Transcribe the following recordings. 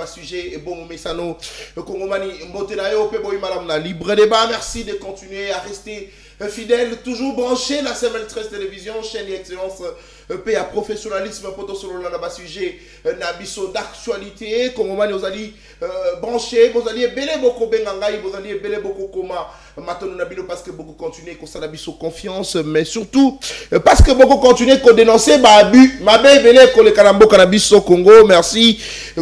sujet et bon Messano Kongomani Mbotenayo Peboy Madame la libre débat. Merci de continuer à rester fidèle, toujours branché la CML13 télévision, chaîne d'excellence paix à professionnalisme poto solo la bas sujet nabiso d'actualité Kongomani vous allez branché, vous allez belé beaucoup bengangai, vous allez belé beaucoup comment maintenant nabino parce que beaucoup continuer qu'on s'anabiso confiance, mais surtout parce que beaucoup continuer qu'on dénoncer bah abus ma belé qu'on le karambo cannabis au Congo. Merci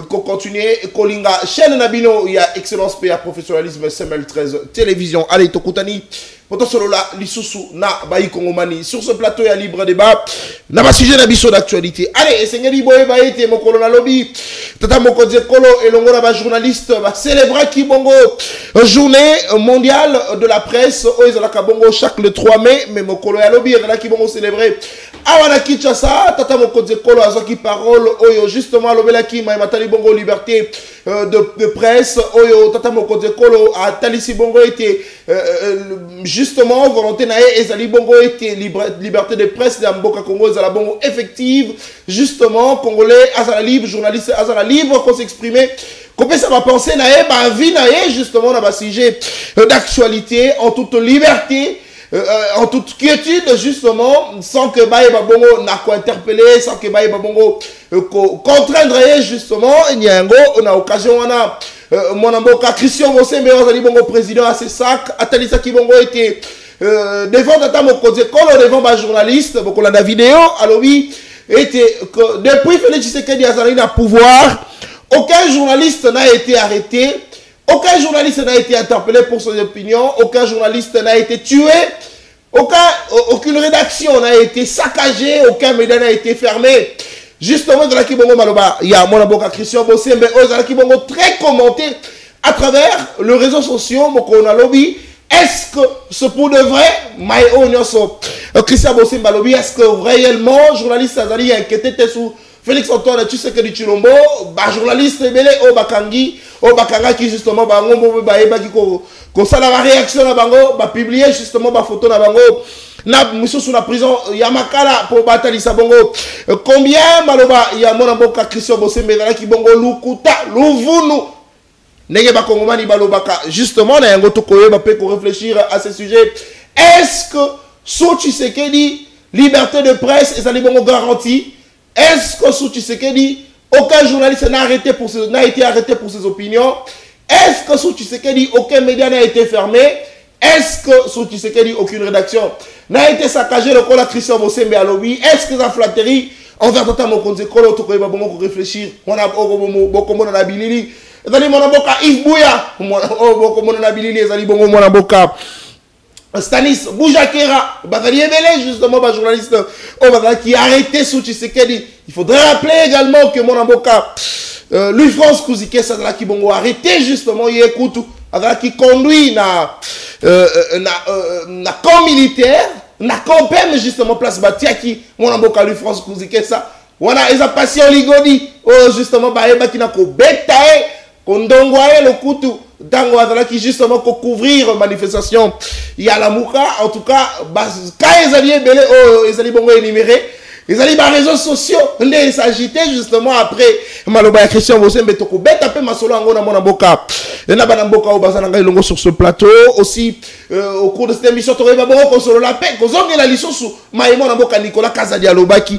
qu'on continue Kolinga chaîne nabino il y a excellence paix à professionnalisme CML13 télévision. Allez tokutani poto solo la lisusu na bayi Kongomani sur ce plateau il y a libre débat na ba sujet nabiso d'actualité. Allez seigneur boye ba été mon colonel lobby tata moko kolo et longo ba journaliste ba célébrer ki bongo journée mondiale de la presse o ezala ka bongo chaque le 3 mai mais mon colonel lobby ezala ki bongo célébrer awana Kinshasa tata moko kolo azoki parole oyo justement lobela ki ma matali bongo liberté de presse oyo tata moko kolo a talisi bongo était justement volonté nae ezali bongo était liberté de presse de mboka Congo ezala bongo effective justement congolais azala libre journaliste azala libre qu'on s'exprimer qu'on peut ça va penser nae ba vie nae justement dans ba sujet d'actualité en toute liberté en toute quiétude justement sans que baye ba bongo na ko interpeller sans que baye ba bongo contraindre justement nyango on a occasion on a mon amboka Christian Bosembe azali bongo président à ses sacs atalisa ki bongo était devant tata mokoze kolo devant ba journaliste beaucoup la vidéo alors oui était que depuis Félix Tshisekedi azali na pouvoir aucun journaliste n'a été arrêté, aucun journaliste n'a été interpellé pour son opinion, aucun journaliste n'a été tué, aucune rédaction n'a été saccagée, aucun média n'a été fermé. Justement, dans la Kibongo Maloba, il y a mon avocat Christian Bossé, mais dans la Kibongo très commenté à travers les réseaux sociaux, mon lobby. Est-ce que ce pour de vrai, Christian Bossé Malobi, est-ce que réellement, journaliste Azali a inquiété sous Félix Antoine Tshisekedi Tshilombo, bah journaliste belé au Bakangi, au Bakanga qui justement bah ngombo bah eba qui ko sala la réaction na bango, bah publier justement bah photo na bango, na monsieur sous la prison Yamakala pour batali sa bongo. Combien maloba il y a mon amboka Christian Bossé Mbedala qui bongo lukuta luvunu. Nege ba Kongomani balobaka justement na yango to koyeba pe ko réfléchir à ce sujet. Est-ce que sous Tshisekedi liberté de presse et ça les bongo garantie? Est-ce que sous Tshisekedi, aucun journaliste n'a été arrêté pour ses opinions? Est-ce que sous Tshisekedi, aucun média n'a été fermé? Est-ce que sous Tshisekedi, aucune rédaction n'a été saccagée? Le col Christian Bosembe à lobby. Est-ce que la flatterie envers Tata Mokonze Kolo to koyeba bongo réfléchir? On a beaucoup mon na bilili. Ezali mon boka Yves Bouya. Beaucoup mon na bilili ezali bongo mon boka Stanis Boujakera, justement, journaliste qui a arrêté sous Tshisekedi. Il faudrait rappeler également que mon avocat, Louis-France Kouzike, ça qui bongo arrêté justement, il écoute, qui conduit na camp militaire, na camp même justement place Batia qui, mon avocat Louis-France Kouzike, ça, voilà, ils ont passé en ligodi, justement, qui n'a qu'au bétail, qu'on dongoye le couteau. Dango qui justement pour couvrir manifestation il y a la mouka en tout cas quand ils allaient belé ils allaient bongo énuméré ils allaient par réseaux sociaux les s'agiter justement après maloba Christian Bosembe toko bête après masolo ngona mona boka et na bana boka au bazana longo sur ce plateau aussi au cours de cette émission to ba bongo solo la paix kozonge la lisusu maïmo na boka Nicolas Kazadi alobaki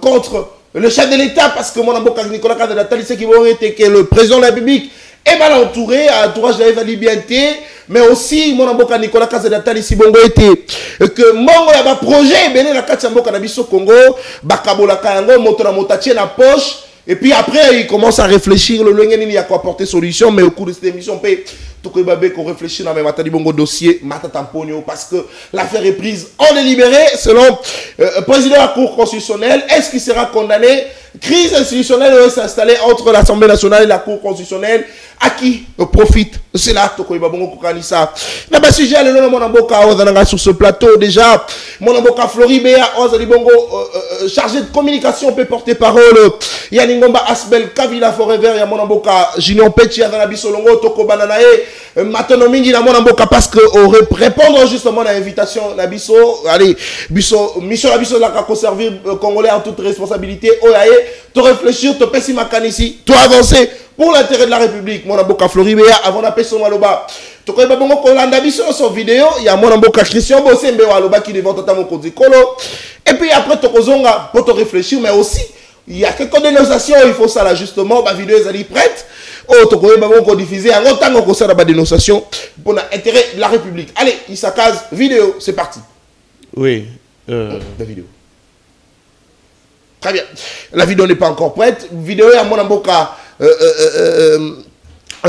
contre le chef de l'État parce que mon boka Nicolas Kazadi c'est qui vont été que le président de la République et mal entouré, à entourage de la liberté, mais aussi mon amboka Nicolas Kazadi si bongo était que mongo ya ba projet belé la kati amboka na biso Congo, bakabola kango motora motatie na poche et puis après il commence à réfléchir le loin nini ya quoi apporter solution mais au cours de cette émission peut tout que babé qu'on réfléchit dans même matadi bongo dossier matatamponio parce que l'affaire est prise en délibéré selon président de la Cour constitutionnelle. Est-ce qu'il sera condamné? Crise institutionnelle va s'installer entre l'Assemblée nationale et la Cour constitutionnelle. À qui profite cela? Na ba sujet le nom mon amboka ozananga sur ce plateau déjà mon amboka Floribea ozali bongo chargé de communication peut porter parole Yaningomba Asbel Kavila Forever ya mon amboka Junior Petit à la bisolongo toko bananae maintenant mingi na mon amboka parce que répondre justement à l'invitation la biso allez biso mission la biso la conserver congolais en toute responsabilité oyaye to réfléchir to pessi makanisi to avancer pour l'intérêt de la République. Mon amboka Floribert, avant d'appeler son maloba. Toko eba bongo kolanda biso son vidéo, il y a mon amboka Christian Bosembe waloba qui devant tata moko dikolo. Et puis après toko zonga pour te réfléchir, mais aussi il y a quelques dénonciations, il faut ça là justement, ma vidéo est prête. Oh, toko eba bongo diffuser en autant que ça la dénonciation pour l'intérêt de la République. Allez, Issa Kaz, vidéo, c'est parti. Oui. La vidéo. Très bien. La vidéo n'est pas encore prête. Vidéo à mon amboka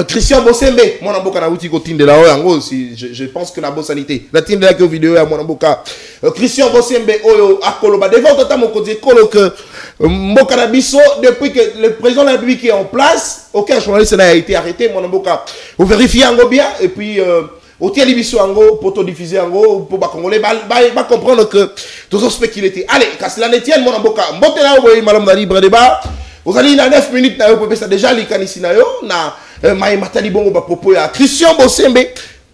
Christian Bosembe, mon amboka na uti ko tinde la yango si je pense que la bonne sanité. La tinde la vidéo à mon amboka Christian Bosembe oyo akoloba devant tata moko di kolo que mboka na biso depuis que le président de la République est en place, aucun journaliste n'a été arrêté mon amboka. Vous vérifiez yango bien et puis au tia libiso yango pour te diffuser yango pour ba congolais ba comprendre que tous os spéculés. Allez, casse la netienne mon amboka. Mbote la oboyi malam na libre débat. Vous allez dans 9 minutes na yo peut ça déjà li kanisi na yo na Maï Matali Bongo ba propos à Christian Bosembe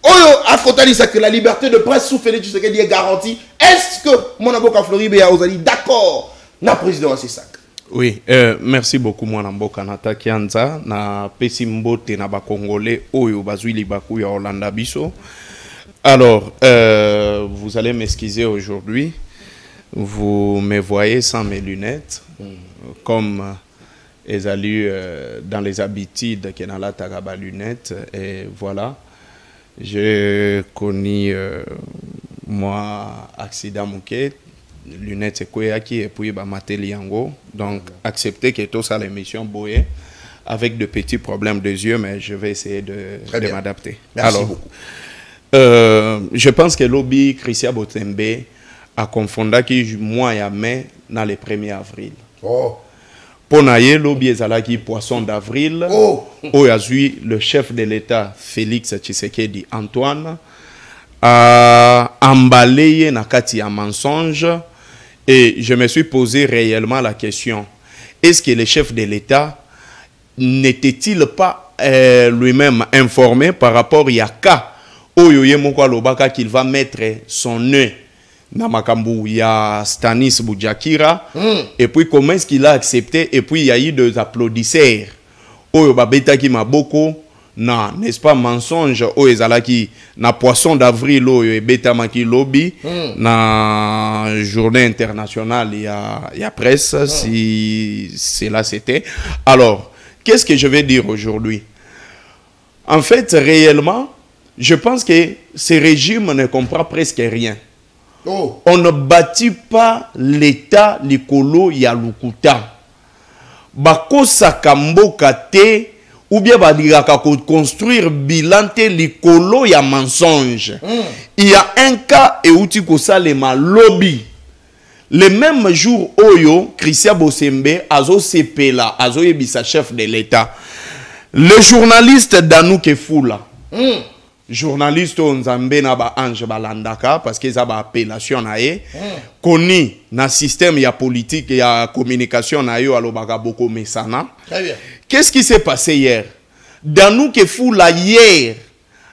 oyo a kotalisa que la liberté de presse sous Félix Tshisekedi est garantie. Est-ce que mon avocat Floribert vous allez d'accord na président à sac? Oui, merci beaucoup mon amboka Nata Kianza na pesi mbote na ba congolais oyo bazui libaku ya Olanda biso. Alors vous allez m'excuser aujourd'hui. Vous me voyez sans mes lunettes comme Esalu dans les habitudes qui n'a la taraba lunettes et voilà j'ai connu moi accident mouquet lunettes c'est quoi qui et puis bah mateliango donc accepter que tout ça l'émission boye avec de petits problèmes de yeux mais je vais essayer de m'adapter. Merci beaucoup. Je pense que lobby Christian Bosembe a confondu qui moi et mai dans le 1er avril. Oh. Ponaye lobby ezalaki poisson d'avril où le chef de l'État Félix Tshisekedi Antoine a emballé na kati ya mensonge et je me suis posé réellement la question, est-ce que le chef de l'État n'était-il pas lui-même informé par rapport à ka oyoye moko lobaka qu'il va mettre son nez na makambu ya Stanis Boudiakira et puis comment est-ce qu'il a accepté et puis il y a eu des applaudisseurs oyo babeta ki maboko na n'est-ce pas mensonge oyo ezalaki na poisson d'avril oyo ebeta maki lobby na journée internationale il y a presse si cela c'était. Alors qu'est-ce que je vais dire aujourd'hui? En fait réellement je pense que ce régime ne comprend presque rien. Oh. On ne bâtit pas l'État likolo ya lukuta. Bako sakamboka te ou bien badiraka construire bilan te likolo ya mensonge. Il y a un cas et outi ko salema lobby. Le même jour oyo Christian Bosembe azo sepela azo yebisa chef de l'État. Le journaliste Danouke Fula. Journaliste Nzambe na ba Ange Balandaka parce qu'ils ont appellation na ye koni na système ya politique ya communication na yo alobaka boko mesana. Très bien. Qu'est-ce qui s'est passé hier? Danouke Fula hier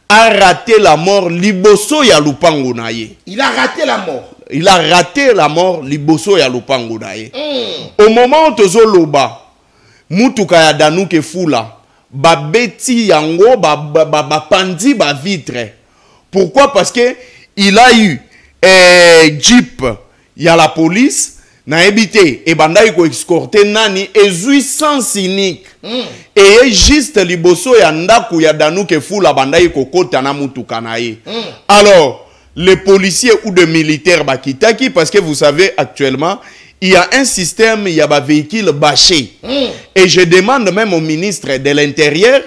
a raté la mort liboso ya lupango na ye. Il a raté la mort. Il a raté la mort liboso ya lupango na ye. Au moment où tozo loba mutuka ya Danouke Fula ba beti yango ba pandi ba vitre. Pourquoi? Parce que il a eu jeep ya la police na ebité et banda ko escorter nani ezui sans cynique et juste liboso ya ndaku ya Danouke Fula banda ko kota na mutuka na ye. Alors les policiers ou de militaires bakitaki parce que vous savez actuellement il y a un système, il y a des véhicules bâchés. Et je demande même au ministre de l'Intérieur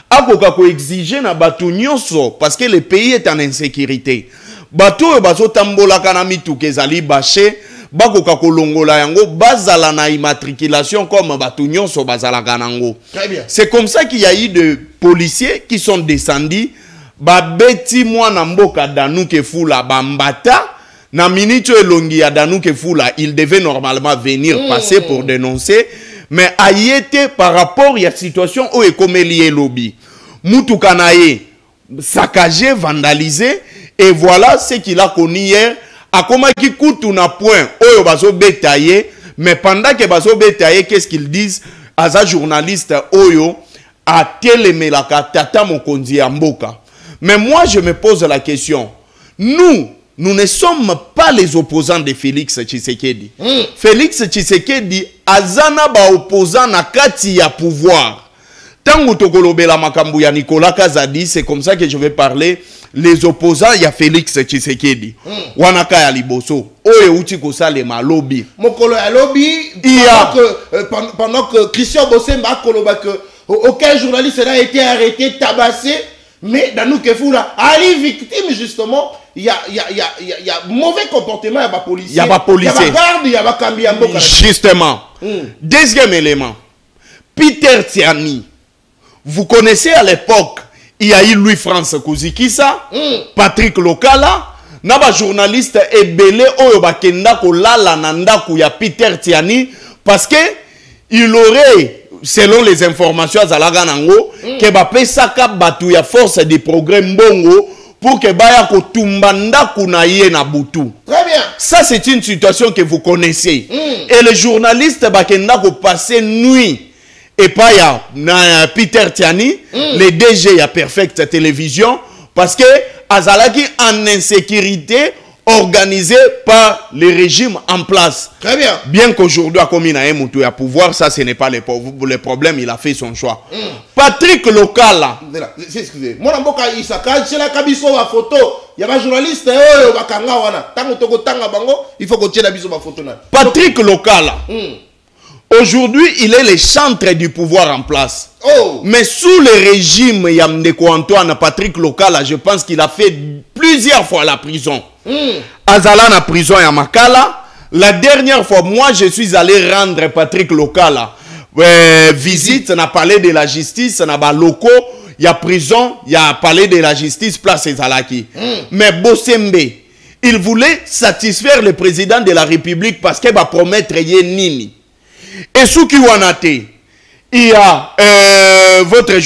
à exiger na batu nyonso parce que le pays est en insécurité. Batu bazo tambola kanami tout kezali bâché, bakoka kolongola yango bazala na immatriculation comme batu nyonso bazala kanango. Très bien. C'est comme ça qu'il y a eu de policiers qui sont descendus ba beti mwana mboka Danouke Fula bambata. Na minute elongi ya Danouke Fula, il devait normalement venir passer pour dénoncer, mais a été par rapport à la situation où est comme lié lobby. Mutuka naye saccagé, vandalisé, et voilà ce qu'il a connu hier. A comment qui coûte un point, oyo bazo bétaillé, mais pendant que bazo bétaillé, qu'est-ce qu'ils disent? Aza journaliste oyo à Telemelaka, Tata Mokonzi ya mboka. Mais moi, je me pose la question. Nous ne sommes pas les opposants de Félix Tshisekedi. Félix Tshisekedi, azana ba opposant na kati ya pouvoir. Tango tokolobela makambu ya Nicolas Kazadi, c'est comme ça que je vais parler. Les opposants, il y a Félix Tshisekedi. Wanaka ya liboso. Oye uti kosalema lobby. Mokolo ya lobby, pendant que Christian Bossemba koloba que aucun journaliste n'a été arrêté, tabassé, mais dans nous Kefoula, Ali victime justement, il y a mauvais comportement, il y a pas policier. Il y a pas policier. Il y a pas garde, il y a pas cambiambo. Justement. Deuxième élément. Peter Tiani. Vous connaissez à l'époque, il y a eu Louis-France Kouzikisa, Patrick Lokala, naba journaliste ebele oyo bakenda kolala na ndaku ya Peter Tiani parce que il aurait, selon les informations azalaga nango, ke bapesaka batu ya force de progrès mbongo pour que baya kotumba ndaku na ye na butu. Très bien. Ça c'est une situation que vous connaissez. Et les journalistes bakenda ko passer nuit et pas ya Peter Tiani, le DG ya Perfect Télévision, parce que azalaki en insécurité organisée par le régime en place. Très bien. Bien qu'aujourd'hui, à Komina Moutou à pouvoir, ça ce n'est pas le problème, il a fait son choix. Patrick Lokala. Excusez. Moi, Namboka Isaka, j'ai la kabiso ma photo. Il y a un journaliste, il faut qu'on tienne la biso ma photo. Patrick Lokala. Aujourd'hui, il est le chantre du pouvoir en place. Mais sous le régime Yamdeko Antoine, Patrick Lokala, je pense qu'il a fait plusieurs fois la prison. Azala na prison à Makala. La dernière fois, moi, je suis allé rendre Patrick Lokala visite, on a parlé de la justice, on a ba locaux, il y a prison, il y a palais de la justice, place Ezalaki. Mais Bossembe, il voulait satisfaire le président de la République parce qu'il va promettre Nini. Et Souki Wanate, il y a votre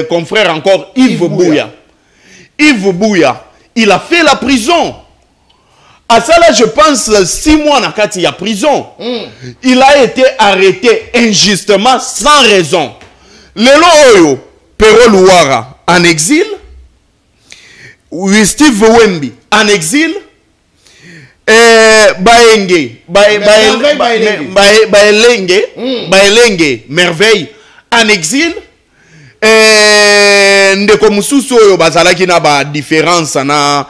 confrère encore, Yves Bouya. Yves Bouya, il a fait la prison. À ça là, je pense 6 mois na kati ya prison. Il a été arrêté injustement, sans raison. Lelo Oyo, Pero Louara, en exil. Steve Wemby, en exil. Baenge, Merveille, en exil. Ndeko Mususu Oyo, bazalaki na ba différence na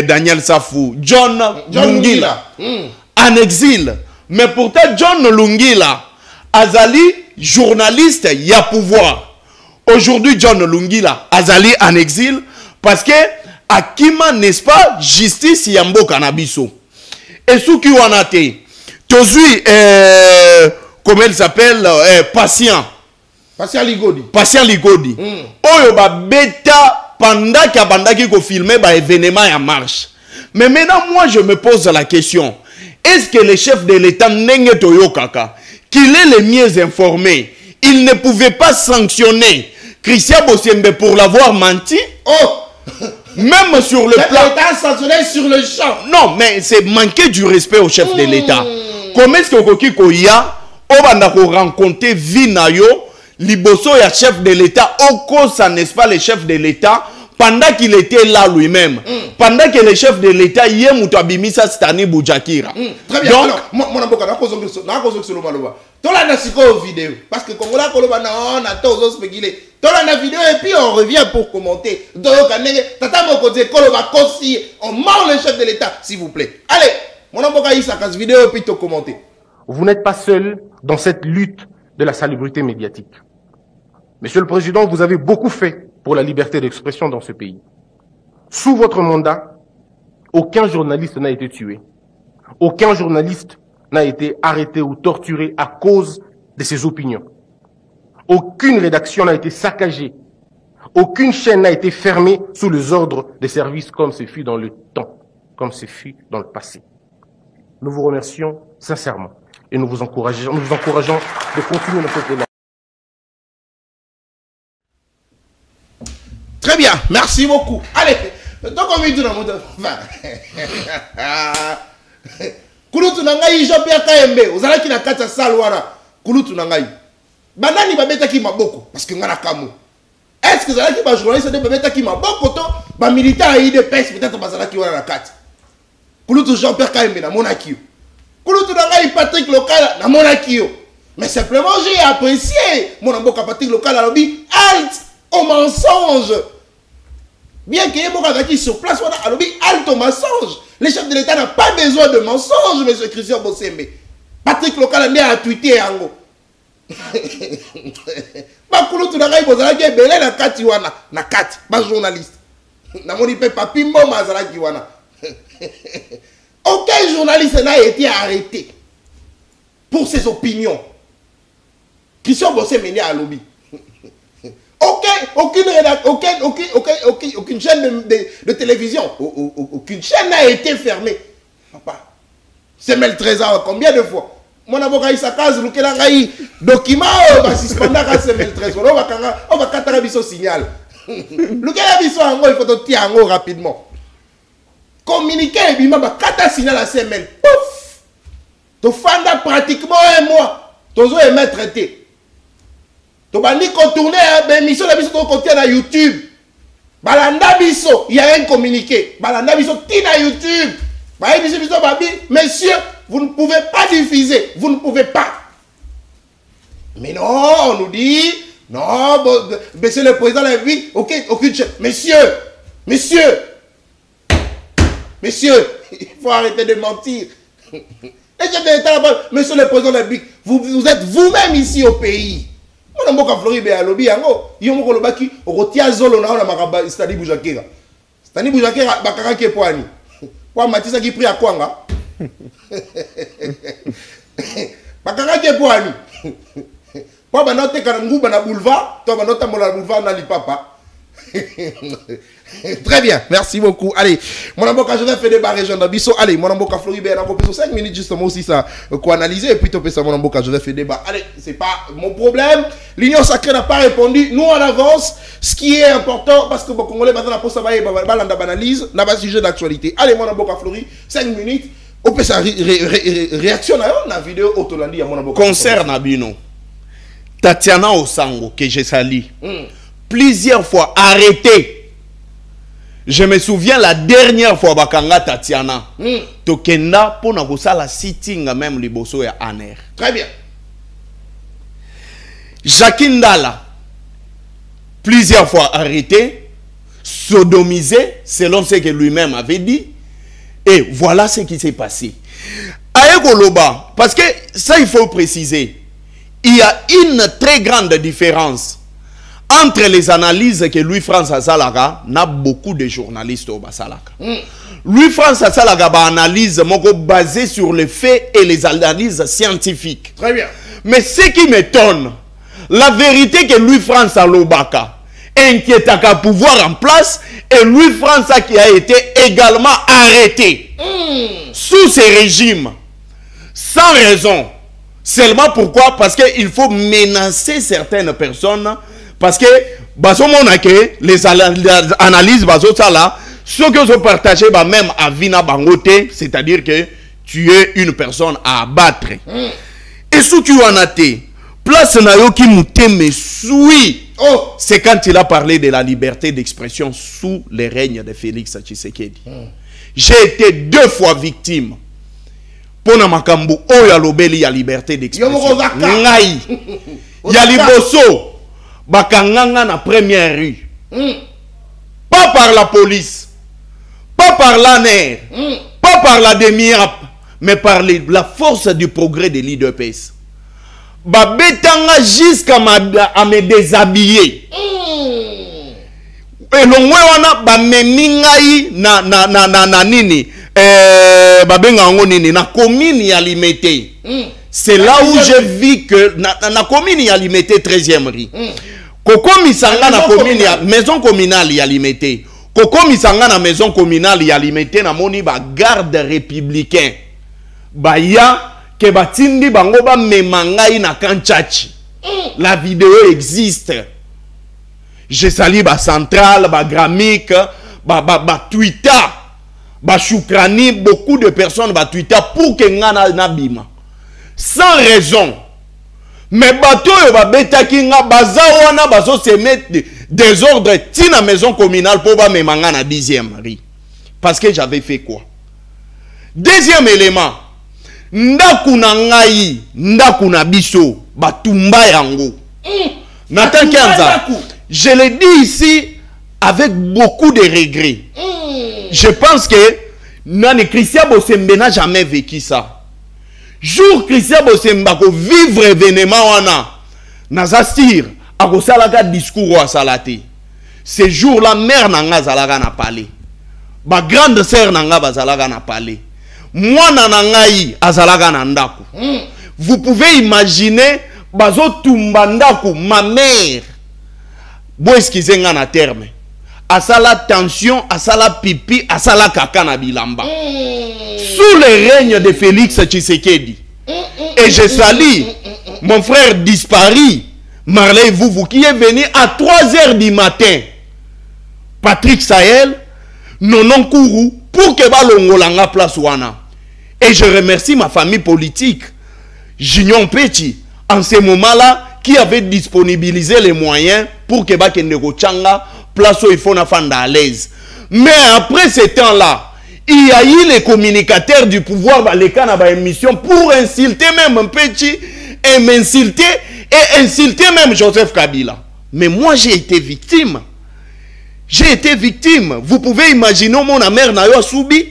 Daniel Safou, John Lungila, en exil. Mais pourtant, John Lungila, Azali, journaliste, il y a pouvoir. Aujourd'hui, John Lungila, Azali en exil, parce que Akima, n'est-ce pas, justice, Yambo Kanabiso. Et ce qui en a été, Tozui, comment il s'appelle, Patient. Patient Ligodi. Patient Ligodi. Oyo ba bêta. Pendant qu'il y a filmé un événement en marche. Mais maintenant, moi, je me pose la question. Est-ce que le chef de l'État, Nenge Toyokaka, qu'il est le mieux informé, il ne pouvait pas sanctionner Christian Bossembe pour l'avoir menti? Même sur le plan... L'État sanctionné sur le champ. Non, mais c'est manquer du respect au chef de l'État. Comment est-ce que Kokiko ya, Obandako rencontrer Vinayo, Liboso ya chef de l'État, Oko, ça n'est pas le chef de l'État, pendant qu'il était là lui-même. Pendant que le chef de l'État, Yemoutouabimisa Stani Boujakira. Très bien. Donc, alors, moi, vidéo. Parce que comme on a la vidéo et puis on revient pour commenter. On mord le chef de l'État, s'il vous plaît. Allez, mon vidéo et puis te commenter. Vous n'êtes pas seul dans cette lutte de la salubrité médiatique. Monsieur le Président, vous avez beaucoup fait pour la liberté d'expression dans ce pays. Sous votre mandat, aucun journaliste n'a été tué. Aucun journaliste n'a été arrêté ou torturé à cause de ses opinions. Aucune rédaction n'a été saccagée. Aucune chaîne n'a été fermée sous les ordres des services comme ce fut dans le temps, comme ce fut dans le passé. Nous vous remercions sincèrement et nous vous encourageons de continuer dans cette démarche. Très bien, merci beaucoup. Allez, donc on va dire dans mon Kulutu nangai Jean-Pierre Kayembe, ozalaki na kati ya salle wana. Kulutu nangai. Banani babeta ki maboko parce que ngana kamu. Est-ce que ça qui va journaliste de babeta ki maboko to ba militaire IDPS peut-être bazala ki wana na kati. Kulutu Jean-Pierre Kaimbe na monaki. Kulutu na Patrick Local na monaki. Mais simplement j'ai apprécié mon amboka Patrick Local a lobby halte au mensonge. Bien qu'il y ait beaucoup qui sur place, on a lobby halte au mensonge. Les chefs de l'État n'ont pas besoin de mensonges, monsieur Christian Bossembe. Patrick Local a tweeté en haut. Bakulu tu n'as pas dit belé na kati wana na kati ba journaliste na moni pe papi mbo mazala ki wana. Aucun journaliste n'a été arrêté pour ses opinions. Christian Bossembe mené à lobby. Aucune chaîne de télévision, aucune chaîne n'a été fermée. Papa, c'est même 13 ans, combien de fois? Mon avocat, il s'accase, il document, il va suspendre c'est même 13 ans. On va catarabiser son signal. Il faut te tirer rapidement. Communiquer, il va catarabiser signal à CML. Pouf! Tu fais pratiquement un mois. Tu es maître traité. Tu vas contourner l'émission de la YouTube. Balanda biso, il y a un communiqué. Balanda biso, tina YouTube. Messieurs, vous ne pouvez pas diffuser. Vous ne pouvez pas. Mais non, on nous dit, non, monsieur le président l'a vu, aucune chaîne. Messieurs, il faut arrêter de mentir. Monsieur le président l'a vu, vous êtes vous-même ici au pays. On a beaucoup Floride à lobby yango yomo ko lobaki okotia zolo na makaba Stani Boujakera bakaka ke poani kwa matisa ki pri akwanga bakaka ke poani kwa banote kana nguba na boulevard to banota mola boulevard na lipapa. Très bien, merci beaucoup. Allez, mon amboka, je vais faire des barres régionales d'Abisso. Allez, mon amboka Floribert, on peut 5 minutes justement aussi ça, quoi analyser. Et puis, tu peux ça, mon amboka, je vais faire des barres. Allez, c'est pas mon problème. L'Union sacrée n'a pas répondu. Nous, on avance. Ce qui est important, parce que les Congolais, maintenant, la poste analyse, n'a pas sujet d'actualité. Allez, mon amboka Flori, 5 minutes. On peut ça réaction à la vidéo Otolandi à mon amboka. Concert Nabino. Tatiana Osango, que j'ai sali. Plusieurs fois arrêté. Je me souviens la dernière fois bakanga Tatiana. Tokenda pour na la sitting même liboso ya Aner. Très bien. Jacqueline Dala plusieurs fois arrêté, sodomisé selon ce que lui-même avait dit. Et voilà ce qui s'est passé. Aegoloba, parce que ça il faut préciser, il y a une très grande différence entre les analyses que Louis-François Salaka, n'a beaucoup de journalistes au Basalaka. Louis-François Salaka a analyse basée sur les faits et les analyses scientifiques. Très bien. Mais ce qui m'étonne, la vérité que Louis-François Lobaka inquiète à pouvoir en place et Louis-François qui a été également arrêté sous ces régimes sans raison. Seulement pourquoi? Parce qu'il faut menacer certaines personnes. Parce que les analyses ceux qui sont partagés même à Vina Bangote, c'est-à-dire que tu es une personne à abattre. Et ce qui en a été, place Nayoki Mouteme Soui, c'est quand il a parlé de la liberté d'expression sous le règne de Félix Tshisekedi. J'ai été 2 fois victime. Pona makambu oya lobeli ya liberté d'expression. Ngai. Ya liboso. Bakanganga na première rue. Pas par la police. Pas par l'ANER. Pas par la DEMIRAP. Mais par la force du progrès de l'IDPS. Babetanga jusqu'à me déshabiller. Et l'on wana ba memingai na nini babenga ngo nini na commune ya Limete. C'est là où j'ai vu que na commune ya Limete 13e rue. Koko misanga na commune ya maison communale ya Limete. Koko misanga na maison communale ya Limete na moni ba garde républicain. Ba ya ke batindi bango ba memangai na kanchachi. La vidéo existe. Je salue ba central, ba gramique, ba Twitter, ba Choukrani, beaucoup de personnes ba Twitter pour que ngana nabima. Sans raison. Mais bateau va betaki nga bazawana bazo se mettre désordre tina maison communale pour ba memanga na 10e rue. Parce que j'avais fait quoi? Deuxième élément, ndaku na ngai, ndaku na biso, batumba yango. Nathan Kianza, je le dis ici avec beaucoup de regrets. Je pense que Nani Christian Bosembe n'a jamais vécu ça. Jour Christian Bosemba ko vivre événement wana, nazastir akosalaka discours wa salate. Ce jour-là, mère nanga zalaka na parler. Ba grande sœur nanga bazalaka na parler. Moi nanangai azalaka na ndaku. Vous pouvez imaginer bazo tumba ndaku ma mère. Bo excusez nga na terme. Asala tension, asala pipi, asala kaka na bilamba. Sous le règne de Félix Tshisekedi. Et je salue mon frère disparu, Marley Vouvou, qui est venu à 3h du matin. Patrick Sahel, Nonon Kourou, pour que balongolanga place wana. Et je remercie ma famille politique, Junion Petit, en ce moment-là, qui avait disponibilisé les moyens pour que Bakendego Changa place où il faut n'afanda à l'aise. Mais après ce temps-là, il y a eu les communicateurs du pouvoir, les cas dans émission pour insulter même un petit et m'insulter et insulter même Joseph Kabila. Mais moi j'ai été victime. J'ai été victime. Vous pouvez imaginer mon mère na yo soubi.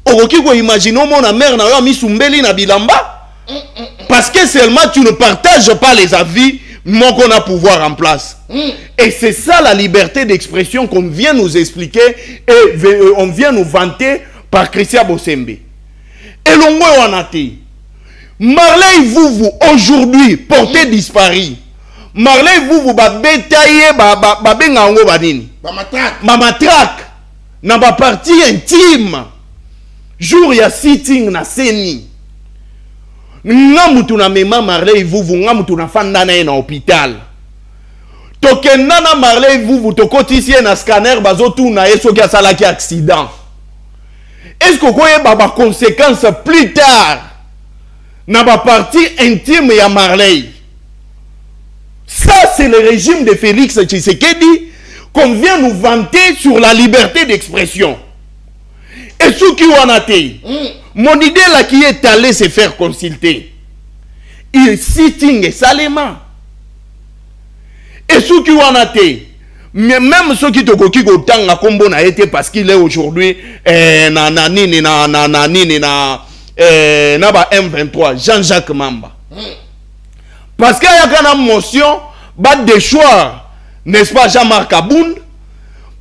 Oroki ko imaginer mon mère na yo misumbeli na bilamba. Parce que seulement tu ne partages pas les avis, mon qu'on a pouvoir en place. Et c'est ça la liberté d'expression qu'on vient nous expliquer et on vient nous vanter par Christian Bosembe. Et l'ongo wanate. Marley Vouvou aujourd'hui porté disparu. Marley Vouvou ba betaye ba bengango banini. Ba matraque. Na ba partie intime. Jour ya sitting na seni. Nga mutu na mema Marley Vouvou, nga mutu na fanda na hôpital. Tokenda na Marley Vouvou tokotisie na scanner bazotu na yeso ki asalaki accident. Est-ce que vous voyez des conséquences plus tard dans la partie intime de Marley? Ça, c'est le régime de Félix Tshisekedi qu'on vient nous vanter sur la liberté d'expression. Et ce qui en a été, mon idée là qui est allé se faire consulter, il sitting salement. Et ce qui en a été, mais même ceux qui te koki kotanga kombo na été parce qu'il est aujourd'hui na M23 Jean-Jacques Mamba. Parce qu'il y a une motion bat de choix, n'est-ce pas Jean-Marc Abound,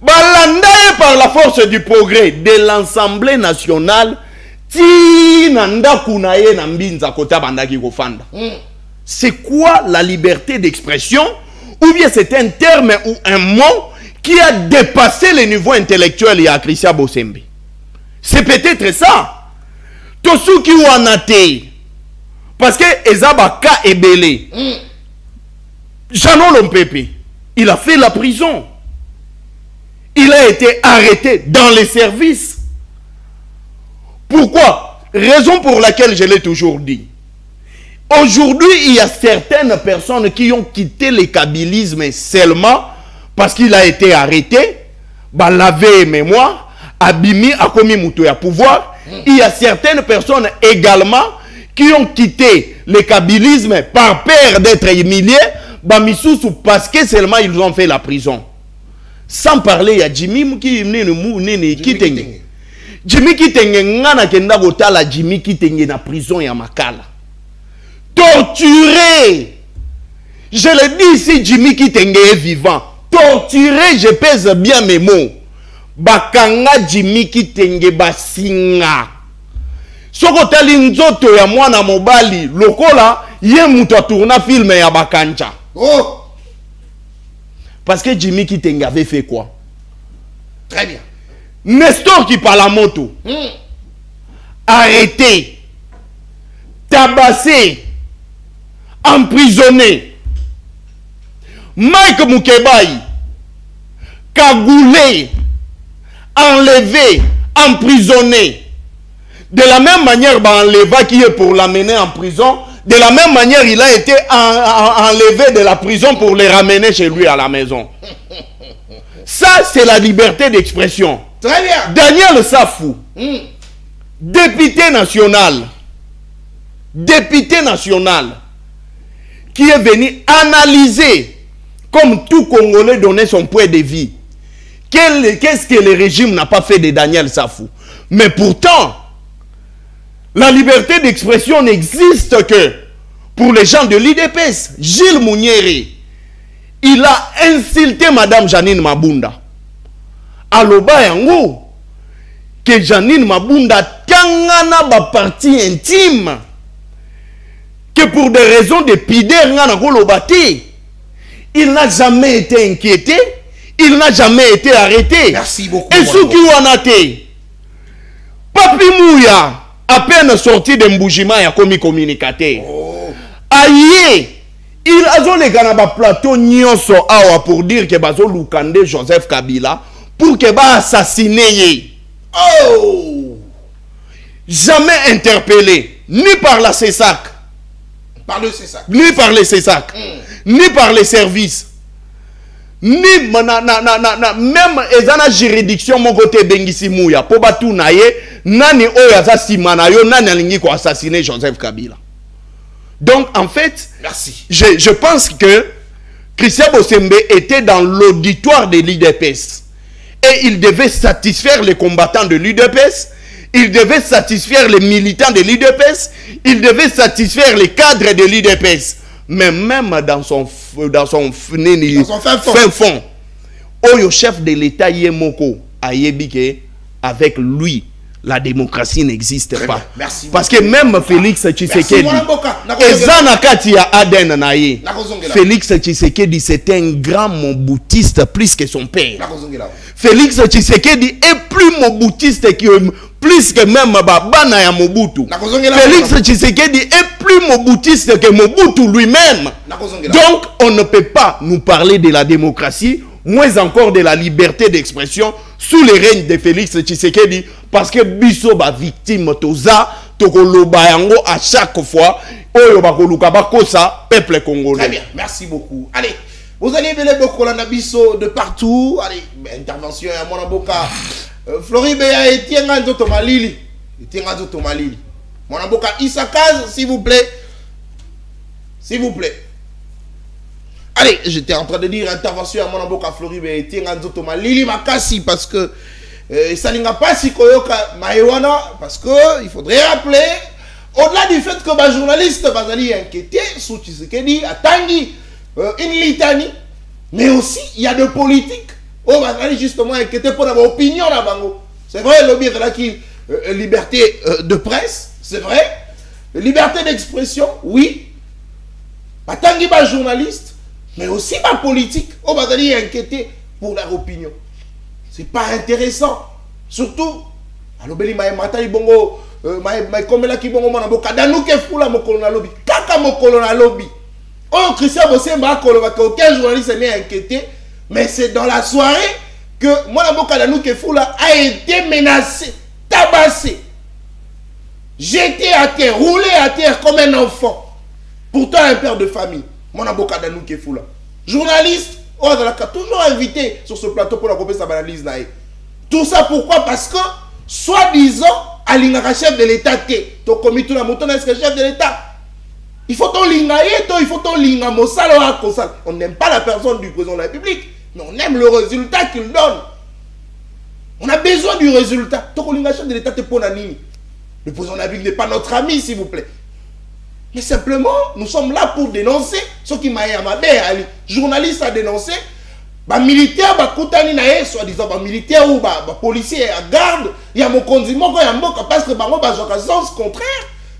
balandaye par la force du progrès de l'Assemblée nationale ti nanda kunaye na mbinza kota bandaki kofanda. C'est quoi la liberté d'expression? Ou bien c'est un terme ou un mot qui a dépassé le niveau intellectuel et à Christian Bosembe. C'est peut-être ça. Tout ce qui en a été. Parce que Ezabaka est belé. Janon Lompepe, il a fait la prison. Il a été arrêté dans les services. Pourquoi? Raison pour laquelle je l'ai toujours dit. Aujourd'hui, il y a certaines personnes qui ont quitté le kabylisme seulement parce qu'il a été arrêté, lavé mémoire, abimi, a commis moutou à pouvoir. Il y a certaines personnes également qui ont quitté le kabylisme par peur d'être humiliés, parce que seulement ils ont fait la prison. Sans parler, il y a Jimmy qui Kitenge. Jimmy Kitenge, ngana kenda gotala Jimmy Kitenge na prison ya makala. Torturé. Je le dis ici, Jimmy Kitenge est vivant. Torturé, je pèse bien mes mots. Bakanga Jimmy Kitenge basinga. Soko tali nzoto ya mwana mobali lokola ye muto tourna film ya bakanja. Oh. Parce que Jimmy Kitenge avait fait quoi? Très bien. Nestor qui parle à moto. Arrêté. Tabassé. Emprisonné. Mike Mukebai. Cagoulé. Enlevé. Emprisonné. De la même manière, enleva qui est pour l'amener en prison. De la même manière, il a été enlevé de la prison pour les ramener chez lui à la maison. Ça, c'est la liberté d'expression. Très bien. Daniel Safou, député national, qui est venu analyser, comme tout Congolais, donner son point de vue. Qu'est-ce que le régime n'a pas fait de Daniel Safou? Mais pourtant, la liberté d'expression n'existe que pour les gens de l'IDPS. Gilles Mounieri, il a insulté Madame Janine Mabunda. Aloba yango que Janine Mabunda tangana ba partie intime, que pour des raisons de pideur ngana kolobati, il n'a jamais été inquiété, il n'a jamais été arrêté. Merci beaucoup. Et ce qui wanate Papi Mouya, à peine sorti de Mboujima, il a commis communicateur. Aïe, il a les ganaba plateau nyonso awa pour dire que bazo Lukande Joseph Kabila pour que ba assassiner. Oh! Jamais interpellé, ni par la CESAC, ni par les CESAC, ni par les services, ni même ezana juridiction mon côté Bengisi Mouya po batu naye nani oyaza simana yo nani alingi ko assassiner Joseph Kabila. Donc en fait, merci. Je pense que Christian Bossembe était dans l'auditoire de l'IDPS et il devait satisfaire les combattants de l'IDPS, il devait satisfaire les militants de l'IDPS, il devait satisfaire les cadres de l'IDPS. Mais même dans son fin fond, Oyo chef de l'État Yemoko a yebike avec lui. La démocratie n'existe pas. Merci. Parce que même Félix Tshisekedi, Félix Tshisekedi, c'était un grand moboutiste plus que son père. Félix Tshisekedi est plus moboutiste que plus que même Babana ya Mobutu. Félix Tshisekedi est plus moboutiste que Mobutu lui-même. Donc, on ne peut pas nous parler de la démocratie, moins encore de la liberté d'expression sous le règne de Félix Tshisekedi, parce que biso ba victime toza tokoloba yango à chaque fois oyo bakoluka bakosa peuple congolais. Très bien, merci beaucoup. Allez, vous allez venir beaucoup la biso de partout. Allez, intervention à mon avocat Floribé a été un nzoto malili. Mon avocat Isakaz, s'il vous plaît. S'il vous plaît. Allez, j'étais en train de dire intervention à mon avocat Floribé et Tienga Nzoto Malili Makasi parce que ça n'a pas si koyoka Maïwana parce que il faudrait rappeler au-delà du fait que ma journaliste Bazali inquiété sous Tshisekedi a tangi une litanie, mais aussi il y a de politique. Oh Bazali justement inquiété pour avoir opinion là bango. C'est vrai le bien qui liberté de presse, c'est vrai, liberté d'expression, oui. Pas tangi ma journaliste. Mais aussi ma politique, on va aller inquiéter pour leur opinion. C'est pas intéressant. Surtout, alors beli ma matai bongo, ma komela ki bongo mona boka danuke fula mo kolona lobby, kaka mo kolona lobby. Oh Christian Bossemba kolona que aucun journaliste n'est inquiété, mais c'est dans la soirée que mona boka danuke fula a été menacé, tabassé, jeté à terre, roulé à terre comme un enfant. Pourtant un père de famille. Mon avocat Danouké Foula. Journaliste, on a toujours invité sur ce plateau pour la couper sa analyse. Tout ça pourquoi? Parce que, soi-disant, à l'ingara chef de l'État, ton comité de la mouton est chef de l'État. Il faut ton lingaye, il faut ton linga mosala. On n'aime pas la personne du président de la République, mais on aime le résultat qu'il donne. On a besoin du résultat. Ton linga chef de l'État, t'es pour Nanini. Le président de la République n'est pas notre ami, s'il vous plaît. Mais simplement, nous sommes là pour dénoncer ce qui m'a dit. Journaliste a dénoncé, militaire, soi-disant, militaire ou policier à garde, il y a mon condiment, parce que j'ai sens contraire.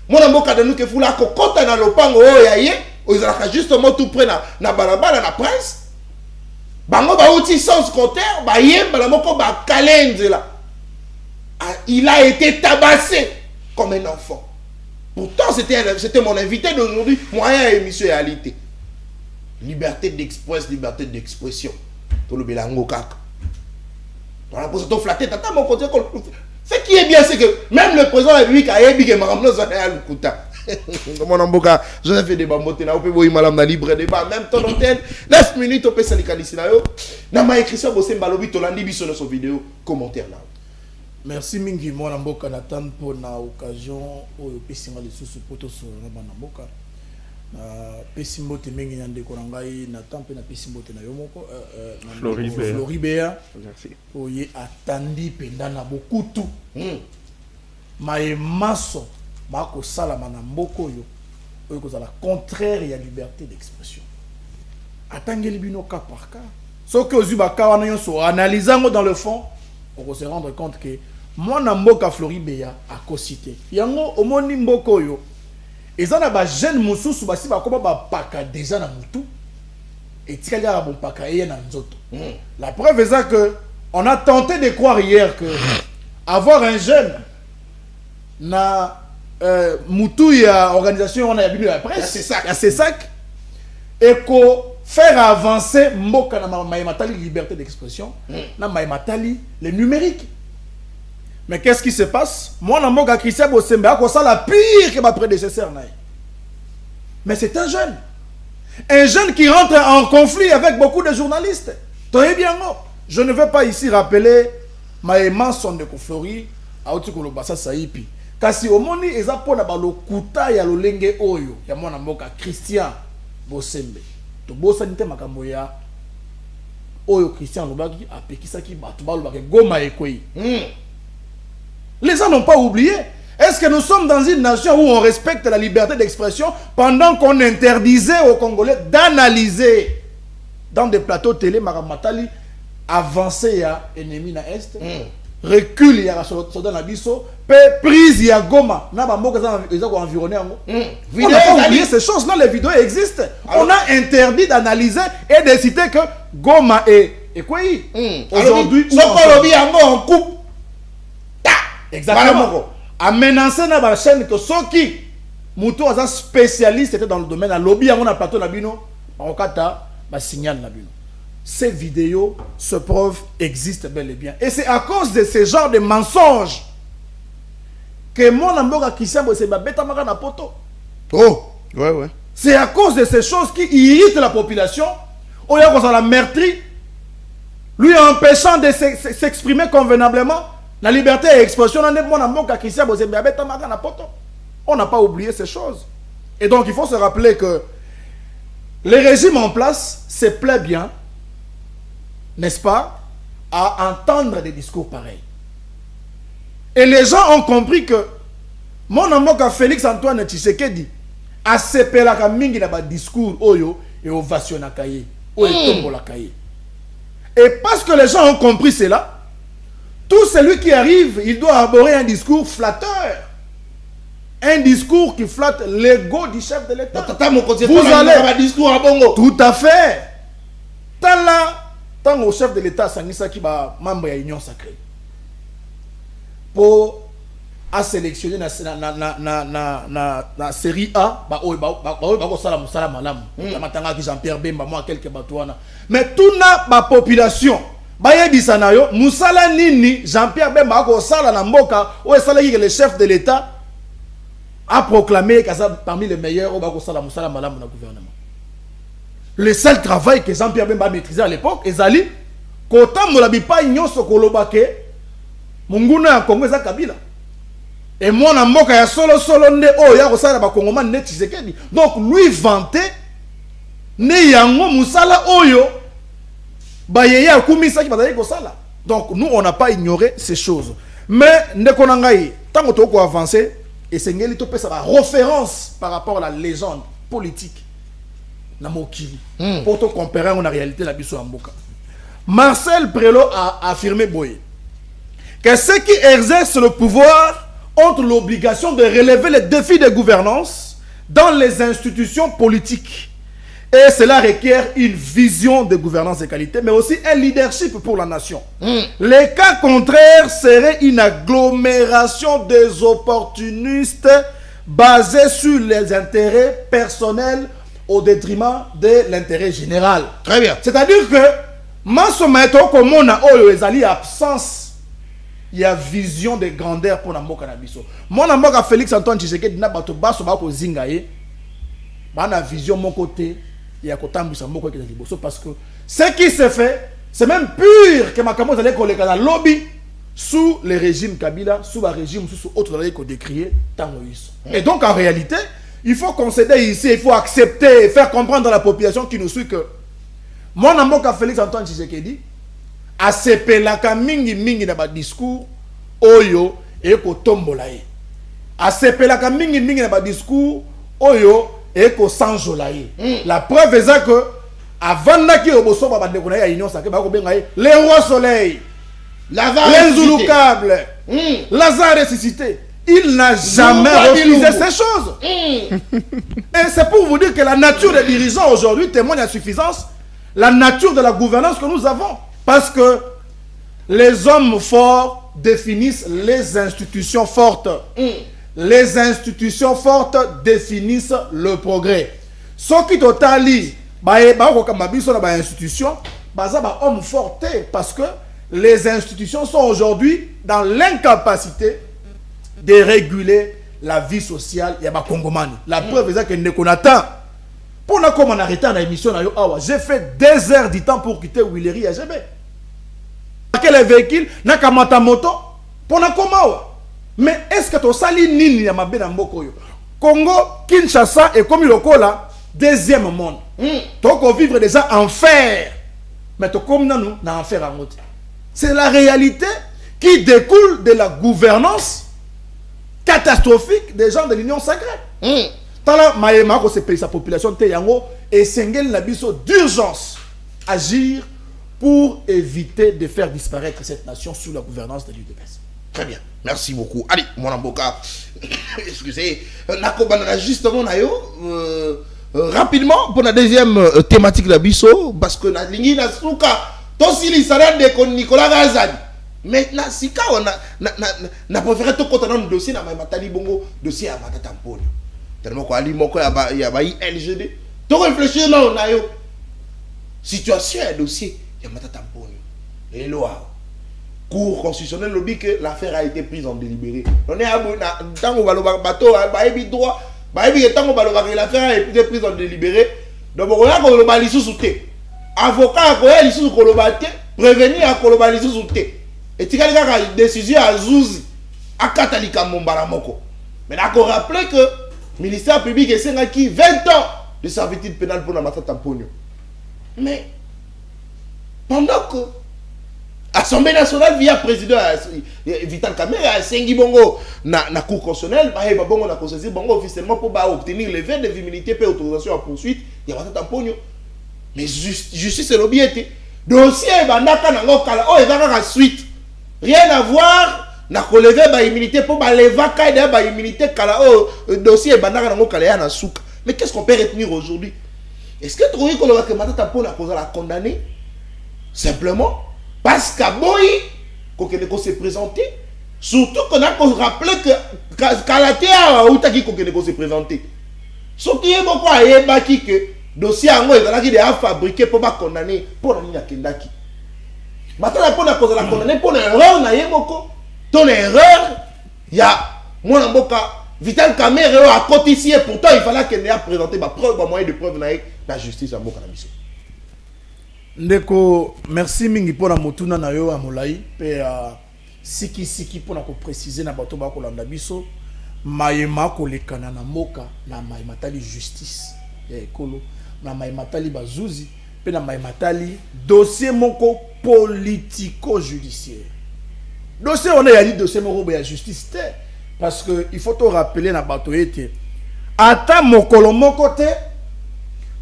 Mon amour de nous que vous la cocotte dans le pango, ils ont justement tout près na balabala na presse. Sens contraire, il a été tabassé comme un enfant. Pourtant, c'était mon invité d'aujourd'hui. Moyen émission réalité. Liberté d'expression, liberté d'expression. Tout le bilango kaka. Dans la position flattée, tata mon côté. Ce qui est bien, c'est que même le président de la République a dit que Maramno Zane a l'Ukuta. Mon amboka, je fais des bambotes na ope boy malam na libre débat même ton antenne 9 minutes ope salikanisi na yo. Na ma Christian Bosemba lobi to landi biso na so vidéo commentaire là. Merci mingi mon amboka Nathan pour na occasion o pesinga le sous poto so na banamboka. Na pesimbote mingi nyande ko ngai Nathan pe na pesimbote na yo moko Floribert. Merci. Oye atandi penda na bokutu. Maemaso bako salama na mboko yo oyo kozala contraire ya liberté d'expression. Atangeli bino cas par cas. Sauf que ozuba ka wana nyonso analysant dans le fond, on va se rendre compte que moi na mboka Floribert a cosité. Yango omoni mboko yo ezana ba jeune mususu basi bakoma ba paka déjà na mutu et tikali ya bon paka ye na nzoto. La preuve est ça que on a tenté de croire hier que avoir un jeune na mutu ya organisation on a bien la presse c'est ça et ko faire avancer mboka na maïmatali liberté d'expression na maïmatali le numérique. Mais qu'est-ce qui se passe? Moi na mboka Christian Bosemba ko ça la pire que ma prédécesseur na. Mais c'est un jeune qui rentre en conflit avec beaucoup de journalistes. Tenez bien, je ne veux pas ici rappeler Maëma Sondeko Flori a outi kolobasa saipi. Kasi omoni eza pona ba lokuta ya lolenge oyo ya mwana mboka Christian Bosembe. To bosa nite makambo ya oyo Christian lobaki apekisaki batu ba lobaki goma ekoi. Les gens n'ont pas oublié. Est-ce que nous sommes dans une nation où on respecte la liberté d'expression pendant qu'on interdisait aux Congolais d'analyser dans des plateaux télé Maramatali avancer à ennemi na est, recul ya soldat na biso, prise ya Goma, na ba moko za ko environner ngo. On n'a pas oublié ces choses là, les vidéos existent. On a interdit d'analyser et de citer que Goma est quoi? Aujourd'hui, on coupe. Exactement. A menacé na ba chaîne que soki muto aza spécialiste était dans le domaine à lobby on a plateau na bino okata ba signal na bino. Ces vidéos, ce preuve existent bel et bien. Et c'est à cause de ce genre de mensonges que mon amboka Christian Bosemba beta maka na poto. Oh, ouais. C'est à cause de ces choses qui irritent la population. On y a la meurtrie, lui empêchant de s'exprimer convenablement. La liberté d'expression, on n'a pas oublié ces choses. Et donc, il faut se rappeler que les régimes en place se plaît bien, n'est-ce pas, à entendre des discours pareils. Et les gens ont compris que mon amour Félix Antoine Tshisekedi a sepé la mingi na ba discours oyo et ovation na kaye, oyo tombo la kaye. Et parce que les gens ont compris cela, tout celui qui arrive, il doit arborer un discours flatteur. Un discours qui flatte l'ego du chef de l'État. Vous allez un discours à bongo. Tout à fait. Tant au chef de l'État, Sangisa qui va membre de l'Union sacrée. Pour à sélectionner la série A, Jean-Pierre Bemba, moi quelques batouana. Mais toute la population. Bayebisanayo, Moussala Nini, Jean-Pierre Bemba ko sala na mboka, o esala que le chef de l'État a proclamé que ça parmi les meilleurs au bako sala Moussala malamu na gouvernement. Le seul travail que Jean-Pierre Bemba maîtrisait à l'époque, ezali kota molabi pa nyonso kolobake munguna ya Congo za Kabila. Et moi na mboka ya solo nde o ya ko sala ba Congolais net Tshisekedi. Donc lui vantait ne yango Moussala oyo. Donc nous on n'a pas ignoré ces choses. Mais tant que tu as avancé, et c'est une référence par rapport à la légende politique. Pour te comparer à la réalité de la Bissou-Amboka. Marcel Prelot a affirmé Boye que ceux qui exercent le pouvoir ont l'obligation de relever les défis de gouvernance dans les institutions politiques. Et cela requiert une vision de gouvernance de qualité, mais aussi un leadership pour la nation. Les cas contraires seraient une agglomération des opportunistes basés sur les intérêts personnels au détriment de l'intérêt général. Très bien. C'est-à-dire que, Manso Maïto Komona Oyo Ezali absence il y a vision de grandeur pour Namboka Nabiso. Mon Namboka Félix Antoine Tshisekedi na bato baso ba ko zingaye. Ba na vision mon côté, il y a kotambisa moko ke liboso parce que ce qui se fait, c'est même pur que Makamo allait coller dans lobby sous le régime Kabila, sous le régime sous autre allait ko décrier tant Moïse. Et donc en réalité, il faut concéder ici, il faut accepter, faire comprendre à la population qui nous suit que mon Namboka Félix Antoine Tshisekedi a sepelaka mingi na ba discours oyo e ko tombola ye. A sepelaka mingi na ba discours oyo et ko sanjola ye. La preuve est ça que avant naki oboso ba bandeko na ya union sacrée ba ko benga ye le roi soleil, l'inzouloukable, Lazare ressuscité. Il n'a jamais refusé ces choses. Et c'est pour vous dire que la nature des dirigeants aujourd'hui témoigne à suffisance la nature de la gouvernance que nous avons. Parce que les hommes forts définissent les institutions fortes. Les institutions fortes définissent le progrès. Ce qui totali, institution, homme forte parce que les institutions sont aujourd'hui dans l'incapacité de réguler la vie sociale. La preuve est que Nekonatan, pour nous comme on arrêté dans l'émission, j'ai fait 2 heures du temps pour quitter Willery à GB. Quel véhicule n'a qu'à moto pour nous comment. Mais est-ce que tu as sali nini ya mabe na mboko yo? Congo, Kinshasa et comme Lokola, deuxième monde. Tu as vivre déjà enfer. Mais tu comme nous, na enfer en mode. C'est la réalité qui découle de la gouvernance catastrophique des gens de l'Union sacrée. Tala maema ko se paye sa population te yango et sengel na biso d'urgence agir pour éviter de faire disparaître cette nation sous la gouvernance de l'UDPS. Très bien, merci beaucoup. Allez, mon amboka, excusez, nakobana justement nayo rapidement pour la deuxième thématique de biso parce que na lingi na suka to sili sala de kon Nicolas Gazani. Maintenant si ka on na préféré to kota dans dossier na matali bongo dossier à Matata Mponyo. Tellement quoi ali moko ya ba LGD. To réfléchir là on a yo situation et dossier ya Matata Mponyo. Et loi Cour constitutionnelle lobby que l'affaire a été prise en délibéré. On est à tant on va le bateau ba ebi droit ba ebi tant on va le l'affaire a été prise en délibéré. Donc on a ko le balisu souté. Avocat ko ya lisu ko le baté prévenir à ko le balisu souté. Et tu as une décision à Zouzi à Katalika Mombala Moko. Mais d'accord rappeler que le ministère public est qui 20 ans de servitude pénale pour la Matata Mponyo. Mais pendant que l'Assemblée nationale via président Vital Kamerhe a Sengi Bongo na cour constitutionnelle, bongo na saisir bongo officiellement pour obtenir le vin de immunité et autorisation à poursuite, il y a Matata Mponyo. Mais justice est l'objet. Dossier bandaka nango kala oh ezaka suite. Rien à voir na relever ba immunité pour ba levaka et ba immunité kala oh dossier bandaka nango kala ya na souka. Mais qu'est-ce qu'on peut retenir aujourd'hui? Est-ce que tu trouves que Matata Mponyo a causé la condamner simplement parce qu'Aboyi qu'on s'est présenté, surtout qu'on a rappelé que Kalatea ou taki qu'on s'est présenté. Ce qui est beaucoup à Yebaki que dossier en moi il a fabriqué pour pas condamner pour la Kendaki. Maintenant pour la cause de la condamner pour l'erreur na Yeboko. Ton erreur, il y a mon amboka Vital Kamerhe a cotisé pourtant il fallait qu'elle ait présenté ma preuve, ma moyen de preuve na la justice à Mboka na biso. Ndeko, merci mingi pour la motuna na yo amolai pe siki pour na ko préciser na bato ba ko landa biso mayema ko lekana na moka na mayimatali justice ya ekolo na mayimatali bazuzi pe na mayimatali dossier moko politico judiciaire. Dossier on a dit dossier moko ya justice te parce que il faut te rappeler na bato ete ata mokolo moko te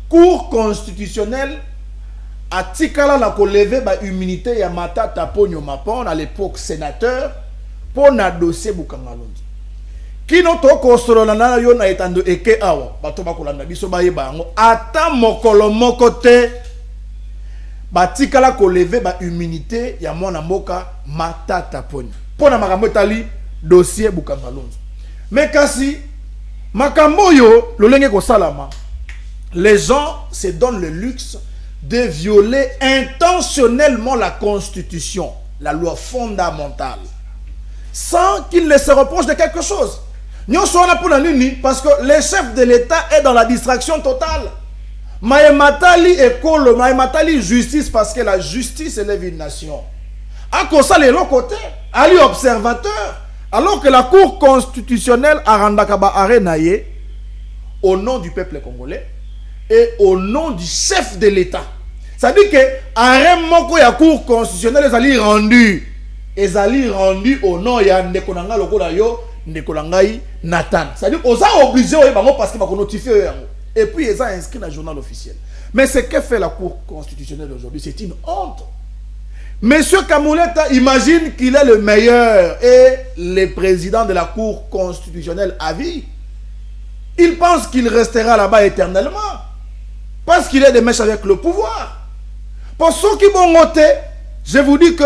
cour constitutionnelle a tikala na ko lever ba immunité ya Matata Mponyo Mapon à l'époque sénateur pour na dossier Bukangalondi. Kino to kosolola na yo na etando eke awa bato bakolanda biso ba yeba ngo ata mokolo moko te batikala ko lever ba immunité ya mwana mboka Matata Mponyo. Pona makambo etali dossier Bukangalondi. Mais kasi makambo yo lolenge ko salama. Les gens se donnent le luxe de violer intentionnellement la Constitution, la loi fondamentale. sans qu'il ne se reproche de quelque chose. Nous sommes pour la nuit parce que le chef de l'État est dans la distraction totale. Maïmatali école, Maïmatali justice parce que la justice élève une nation. À cause de l'autre côté, Ali observateur, alors que la Cour constitutionnelle a Randakaba Arenaye, au nom du peuple congolais et au nom du chef de l'État. C'est-à-dire que la Cour constitutionnelle est rendue. Ils allaient rendu au nom de Ndekonanga Lokolayo, Ndekolangai Nathan. C'est-à-dire qu'on a obligé parce qu'ils ont notifié. Et puis ils ont inscrit dans le journal officiel. Mais ce que fait la Cour constitutionnelle aujourd'hui, c'est une honte. Monsieur Kamouleta imagine qu'il est le meilleur et le président de la Cour constitutionnelle à vie. Il pense qu'il restera là-bas éternellement. Parce qu'il est de mèche avec le pouvoir. Pour ceux qui vont noter, je vous dis que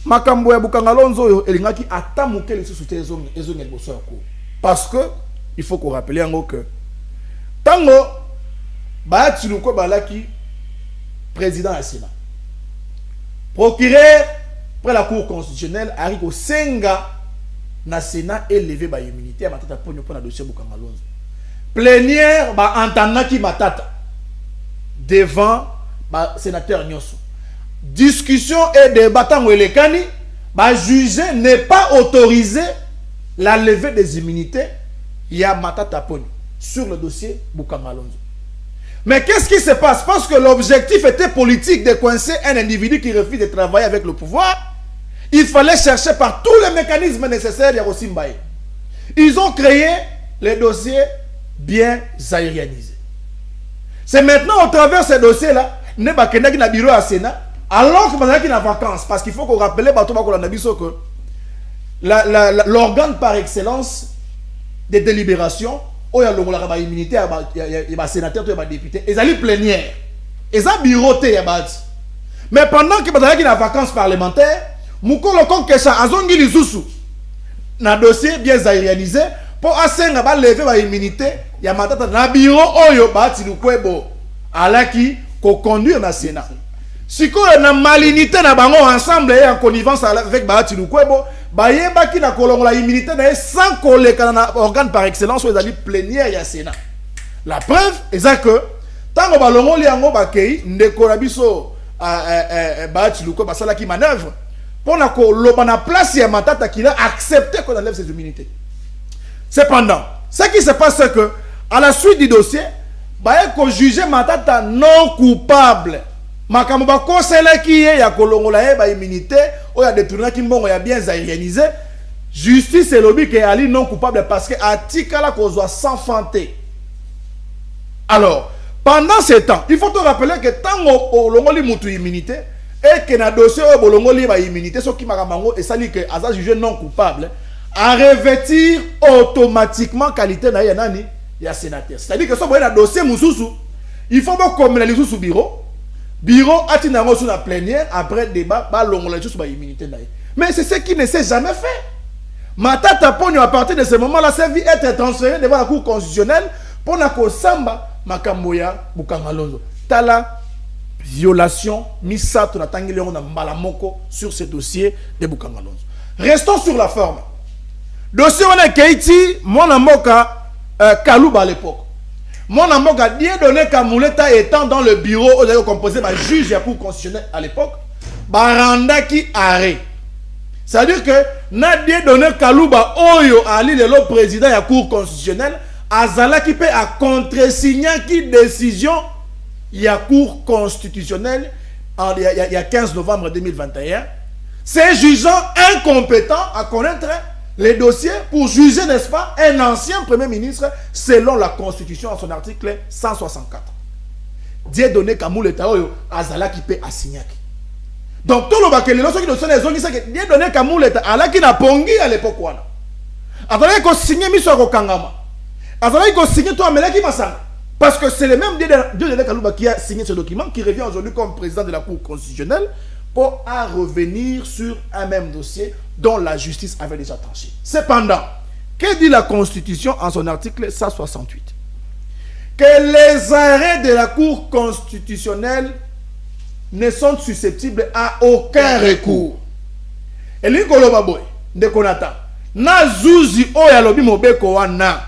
Makambo ya Bukangalonzo elingaki atamuke les sociétés ezongel boso ya cour. Parce que il faut qu'on rappelle yango que tango ba tiluko balaki président du Sénat. Procureur près la Cour constitutionnelle arrive au Senga na Sénat élevé ba immunité à matata ponyo pour na dossier Bukangalonzo. Plénière ba entendaki matata devant ba sénateur Nyoso. Discussion et débat où les cani, bah juger n'est pas autorisé la levée des immunités. Il y a Matata Pony sur le dossier Bukangalonzo. Mais qu'est-ce qui se passe? Parce que l'objectif était politique de coincer un individu qui refuse de travailler avec le pouvoir. Il fallait chercher par tous les mécanismes nécessaires à Rosimbaye. Ils ont créé les dossiers bien aérianisés. C'est maintenant au travers de ces dossiers-là, ne pas qu'il y ait un bureau à Sénat. Alors que pendant qu'il y a vacances, parce qu'il faut qu'on rappelle que l'organe par excellence des délibérations, où il y a l'immunité, il y a sénateur, il y a député, ils ont plénière, ils ont bureauté. Mais pendant qu'il y a vacances parlementaires, Moukolo Konkesha, Azongi Lizusu, dans un dossier bien aérianisé, pour assenga lever l'immunité, il y a un bureau, Oyo, Batilukwebo, Alaki, qu'on conduit dans le Sénat. Si on a malinité na bango ensemble et en connivence avec Bahati Lukwebo, bayeba ki na kolongo la immunité na sans coller kana organe par excellence où ils allaient plénière ya Sénat. La preuve est que tant que balongo li ango bakei ndeko na biso Bahati Lukwebo basala ki manœuvre pour na ko loba na place ya matata qu'il a accepté qu'on enlève ses immunités. Cependant, ce qui se passe c'est que à la suite du dossier, baye ko juger matata non coupable. Makambo conseiller qui est ya kolongola ba immunité ou ya détourné qui mbongo ya bien aérianisé justice et lobby que Ali non coupable parce que atikala kozwa sans fanter. Alors pendant ce temps il faut te rappeler que tant au longoli mutu immunité et que na dossier au bolongoli ba immunité so ki makamango et sali que aza jugé non coupable à revêtir automatiquement qualité na ya nani ya sénateur. C'est-à-dire que so boye na dossier mususu il faut pas comme les sous bureau a tinango sur la plénière après débat ba longola sur ba immunité naïe. Mais c'est ce qui ne s'est jamais fait. Matata Ponyo à partir de ce moment-là servi être transféré devant la Cour constitutionnelle pour na ko samba makamboya Bukangalonzo. Tala violation misato na tangeli na mbalamoko sur ce dossier de Bukangalonzo. Restons sur la forme. Dossier on a Keiti mon moka Kalouba à l'époque. Mon amour a donné Kamouleta étant dans le bureau où composé par juge et Cour constitutionnelle à l'époque, Baranda qui arrête. C'est-à-dire que Nadia donné Kalouba Oyo Ali le président de la Cour constitutionnelle, Azala qui peut à contresigner qui décision il y a Cour constitutionnelle il y a 15 novembre 2021, c'est jugeant incompétent à connaître les dossiers pour juger, n'est-ce pas, un ancien premier ministre selon la Constitution en son article 164. Dieu donné Kamouleta Oyo Azala qui peut assigner. Donc tout le monde qui est les c'est que Dieu donné Kamouleta Ala qui n'a pongi à l'époque wana. Azala qui a signé miso ko kangama. Azala qui a signé toi melaki masanga. Parce que c'est le même Dieu donné Kalouba qui a signé ce document qui revient aujourd'hui comme président de la Cour constitutionnelle pour en revenir sur un même dossier dont la justice avait déjà tranché. Cependant, que dit la Constitution en son article 168? Que les arrêts de la Cour constitutionnelle ne sont susceptibles à aucun recours. Et l'Ikolobaboy, ndekonata na zuzi oya lobi mobeko wana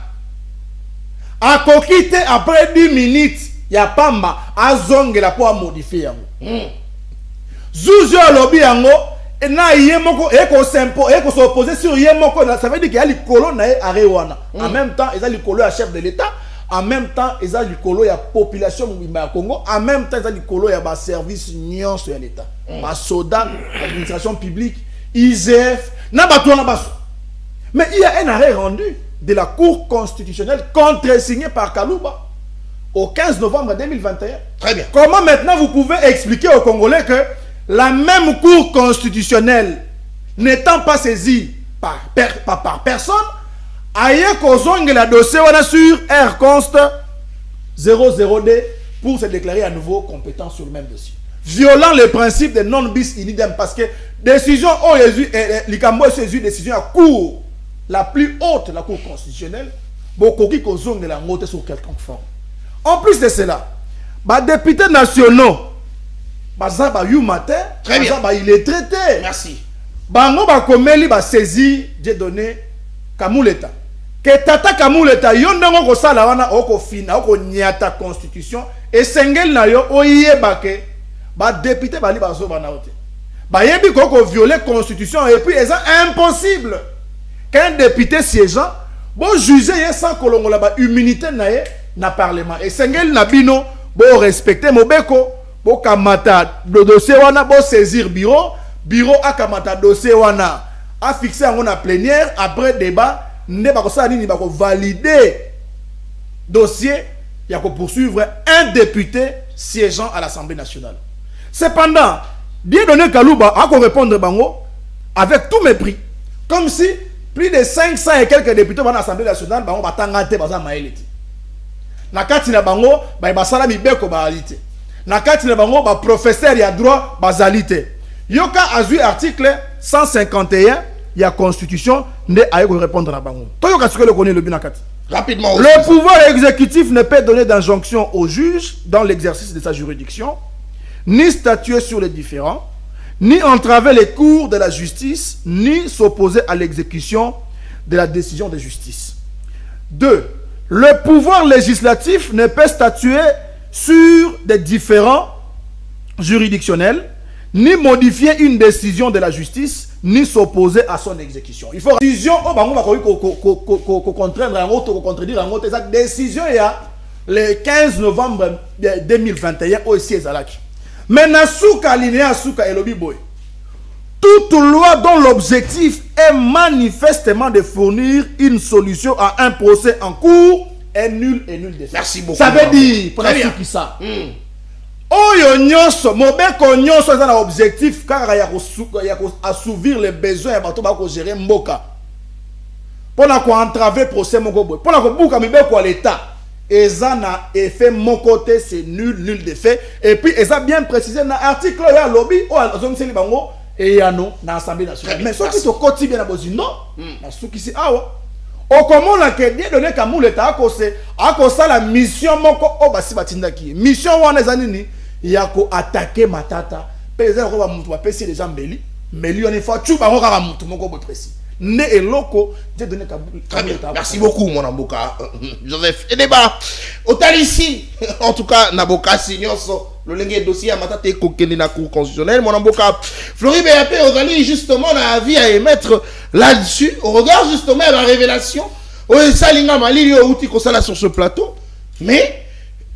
akoki te après 10 minutes ya pamba azongela po amodifie yango zuzi oya lobi yango na ye moko eko s'opposer sur ye moko, ça veut dire qu'il y a likolo na ye are wana en même temps il y a likolo ya chef de l'état, en même temps il y a likolo ya population mobimba ya Congo, en même temps il y a likolo ya ba service nyonso ya l'état, ba soda, administration publique, IGF na bato na baso. Mais il y a un arrêt rendu de la Cour constitutionnelle contresigné par Kalouba au 15 novembre 2021. Très bien. Comment maintenant vous pouvez expliquer aux Congolais que la même Cour constitutionnelle n'étant pas saisie par personne, aïe kozonge la dossier on a sur R const 00D pour se déclarer à nouveau compétent sur le même dossier, violant le principe de non bis in idem, parce que décision oh likambo saisi décision à cour la plus haute, la Cour constitutionnelle, bokoki kozonge la ngote sur quelconque forme. En plus de cela, les députés nationaux, très bien, il est traité. Merci. Bango bakomeli ba saisi j'ai donné Kamuleta. Que tata Kamuleta yondongo ko sala wana oko fina oko nyata constitution et sengel na yo oyebake ba député bali bazo bana ote. Ba yebi ko violer constitution et puis c'est impossible qu'un député siégeant bon juger sans kolongola ba immunité na ye na parlement et sengel na bino bo respecter mobeko bo kamata do dossier wana bo saisir bureau akamata dossier wana a fixé en na plénière après débat ne ba ko sa nini ba ko valider dossier ya ko poursuivre un député siégeant à l'Assemblée nationale. Cependant, bien donné Kalouba a ko répondre bango avec tout mépris, comme si plus de 500 et quelques députés dans l'Assemblée nationale bango batanga te baza maeleti. Na kati na bango ba basala mibeko ba alite. Na kati na bango ba professeur ya droit bazalite. Yoka azui article 151 ya constitution ne aye ko répondre na bango. Toyoka ce que le connaît le binakati. Rapidement. Le pouvoir exécutif ne peut donner d'injonction au juge dans l'exercice de sa juridiction, ni statuer sur les différends, ni entraver les cours de la justice, ni s'opposer à l'exécution de la décision de justice. 2. Le pouvoir législatif ne peut statuer sur des différends juridictionnels, ni modifier une décision de la justice, ni s'opposer à son exécution. Il faut décision contraindre cette décision il y a le 15 novembre 2021 au Zalaki. Mais nasuka alinéa suka elobi boy. Toute loi dont l'objectif est manifestement de fournir une solution à un procès en cours est nul et nul d'effet. Merci beaucoup. Ça veut dire presque ça. Oyo nyonso mobeko nyonso za na objectif kaka ya assouvir les besoins ya bato ba ko gérer mboka. Pona ko entraver procès moko boy. Pona ko buka mibeko à l'état. Eza na effet mon côté c'est nul d'effet et puis eza bien précisé dans article ya lobby o azongeli bango et yano na Assemblée nationale. Mais ce qui to koti bien na bozino na suki si awa. O comment la que bien donné Kamuleta akose la mission moko o basi batinda ki. Mission wana eza nini? Yako attaquer matata pesa ko ba mutu ba pesi les gens mbeli meli on faut tu ba ko ka mutu moko bo précis ne eloko j'ai donné très bien. Merci beaucoup mon amboka Joseph et débat autant ici en tout cas naboka signoso le lenge dossier à matata ko kende na cour constitutionnelle mon amboka Flori BAP ozali justement na avis à émettre là-dessus au regard justement de la révélation o salinga malili o uti ko sala sur ce plateau mais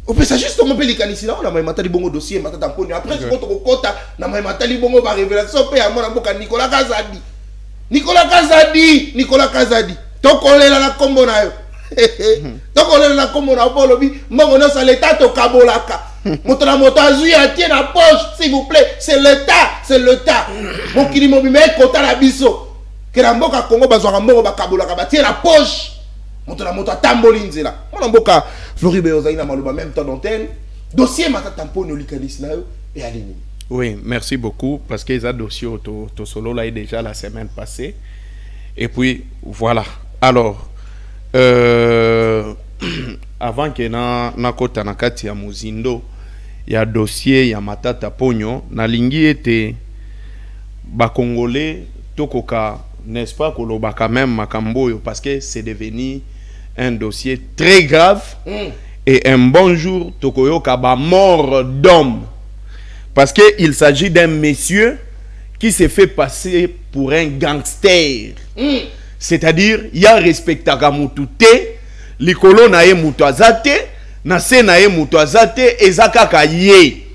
on peut justement payer les canisiers on a même matali bongo dossier matata mponi après ce qu'on kota na même matali bongo ba révélation pe à mon amboka Nicolas Kazadi tokolela na kombo na yo tokolela na kombo na bolobi mbongo no sa l'état to kabolaka moto na moto azui atie na poche s'il vous plaît c'est l'état mon kili mobimé kota na biso ke na mboka Congo bazwa mbongo ba kabolaka ba tie na poche moto na moto atamboli nzela mon mboka Floribert Ozaina maloba même temps d'antenne dossier matata mponi olikanis na yo et alini. Oui, merci beaucoup parce que les dossiers au solo là déjà la semaine passée. Et puis voilà. Alors avant que na kota na kati ya Muzindo ya dossier ya matata ponyo na lingi ete ba congolais tokoka n'est-ce pas, koloba quand même makamboyo, parce que c'est devenu un dossier très grave. Et un bon jour, Tokoyo Kaba mort d'homme. Parce qu'il s'agit d'un monsieur qui s'est fait passer pour un gangster. C'est-à-dire, il y a respectaka mutute, likolo na ye mutuazate, na se na ye mutuazate, ezakaka ye.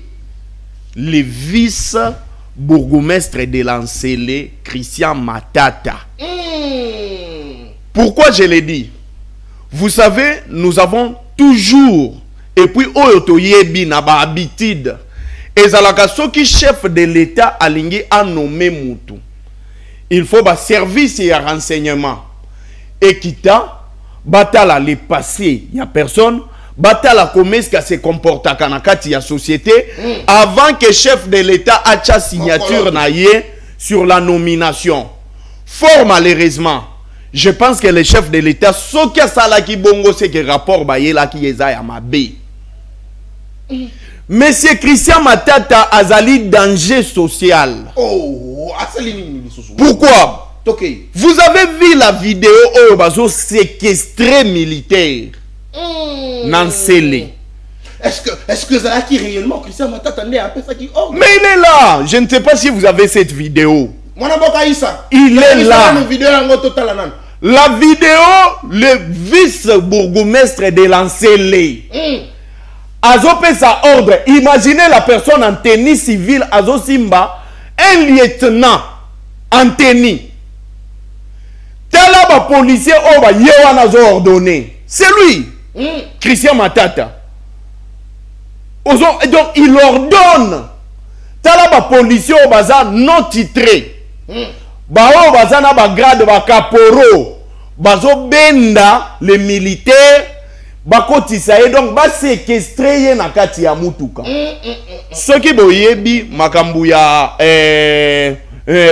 Le vice-bourgmestre de Lancélé, Christian Matata. Pourquoi je l'ai dit? Vous savez, nous avons toujours, et puis oyoto yebi na ba habitude, ezalaka soki chef de l'État alingi a nommé mutu. Il faut ba service et renseignement. Et kita, batala le passé, il y a personne, batala comment est-ce que se comporte à kanakati ya société, avant que chef de l'État acha signature na ye sur la nomination. Fort malheureusement, je pense que le chef de l'État, ce qui a ça qui bongo, c'est que rapport baye là qui est à Mabé. Monsieur Christian Matata azali danger social. Pourquoi? Vous avez vu la vidéo où bazo séquestré militaire Nancélé. Est-ce que Zalaki réellement Christian Matata n'est un peu ça qui mais il est là. Je ne sais pas si vous avez cette vidéo. Il est là. La vidéo, le vice-bourgmestre de Lancélé. Azopé sa ordre. Imaginez la personne en tenue civile, Azo Simba, un lieutenant en tenue. Talaba policier, Oba, Yewan Azo ordonné. C'est lui, Christian Matata. Donc il ordonne. Talaba policier, Oba, non titré. Bao bazana ba grade ba caporo bazo benda les militaires bakotisa et donc ba séquestrer na kati ya mutuka. Ce qui boyebi makambu ya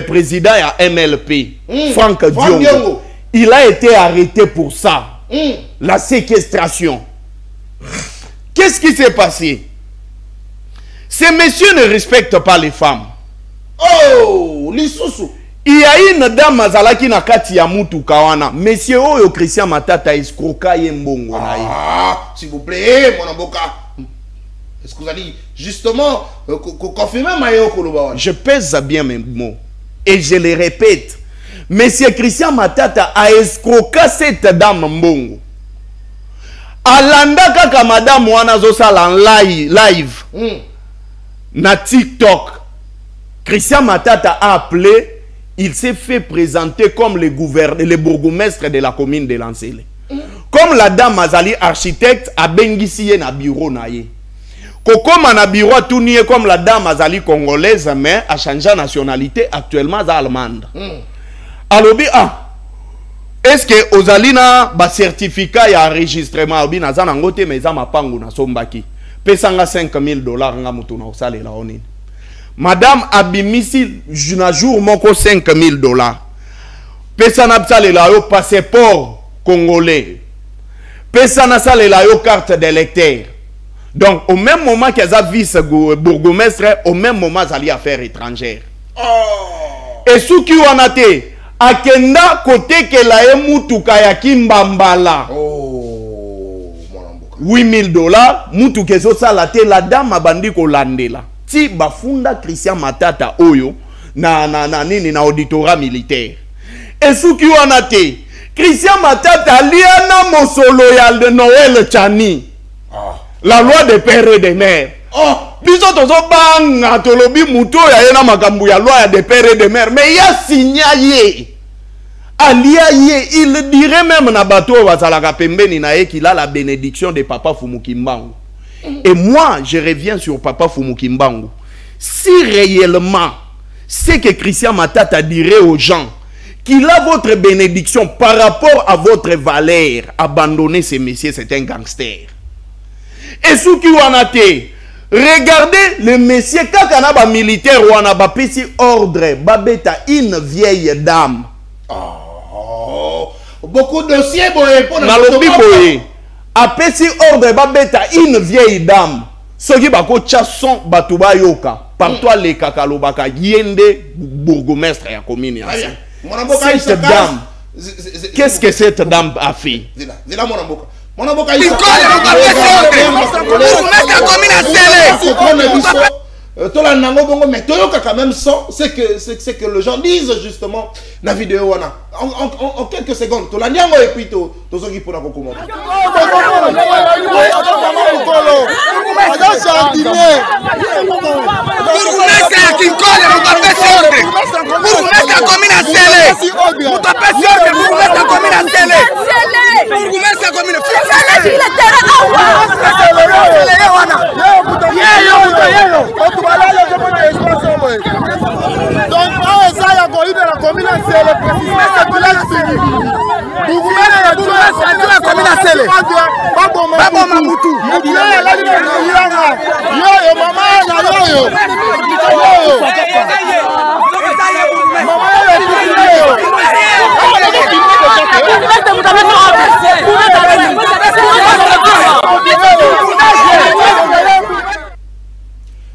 président ya MLP Franck Diongo, il a été arrêté pour ça. La séquestration. Qu'est-ce qui s'est passé? Ces messieurs ne respectent pas les femmes. Oh, l'issoussou. Il y a une dame azalaki na kati ya mutu kawana. Monsieur Oyo Christian Matata escroka yembongo na ye. S'il vous plaît, mon amboka. Est-ce que vous allez justement confirmer mayo koloba? Je pèse bien mes mots. Et je les répète. Monsieur Christian Matata a escroka cette dame mbongo. Alanda kaka madame wana zosala live. Na TikTok. Christian Matata a appelé, il s'est fait présenter comme le bourgmestre de la commune de Lancélé. Comme la dame Azali architecte a bengisiye na bureau na ye. Kokoma na bureau tournier comme la dame Azali congolaise mais a changé nationalité actuellement allemande. Alors est-ce que Ozali na ba certificat ya enregistrement obi na zana ngote mais za mapangu na sombaki. Pesanga $5,000 nga mutu na osale la onini. Madame Abimisi, un jour, moko $5,000. Pesana psale la yo passeport congolais. Pesana sale la yo carte d'électeur. Donc, au même moment qu'il y a vice-bourgmestre, au même moment, il y a affaires étrangères. Et ce qui en a été, akenda côté que la emutuka ya kimbambala. $8,000, mutuke so salate, la dame a bandi ko landela. Si bafunda Christian Matata oyo na nini na auditorat militaire. Et ce qui en a été, Christian Matata liana mosolo ya de Noël Chani. La loi des pères et des mères. Biso tozo banga tolobi muto ya yena makambu ya loi des pères et des mères. Mais il y a signé il dirait même na bateau bazalaka pembeni na ye qu'il a la bénédiction de Papa Fumukimbangu. Et moi, je reviens sur Papa Fumukimbangu. Si réellement, c'est que Christian Matata dirait aux gens qu'il a votre bénédiction par rapport à votre valeur, abandonner ces messieurs, c'est un gangster. Et ce qui en a été, regardez le monsieur, quand on a ba militaire ou on a ba petit ordre, babeta une vieille dame. Beaucoup de dossiers, pour a petit ordre babeta une vieille dame. Ce qui bako chasson batuba yoka. Par toi les kakalobaka yende bourgmestre ya commune ya. Cette dame, qu'est-ce que cette dame a fait? Tola nango bongo mais toyoka quand même sans c'est que les gens disent justement la vidéo wana en quelques secondes tola nyango et puis tozoki pona ko commenter donc ça y a eu de la commune c'est le précisément c'est de la commune c'est le Babo Mamutu yo mama na yo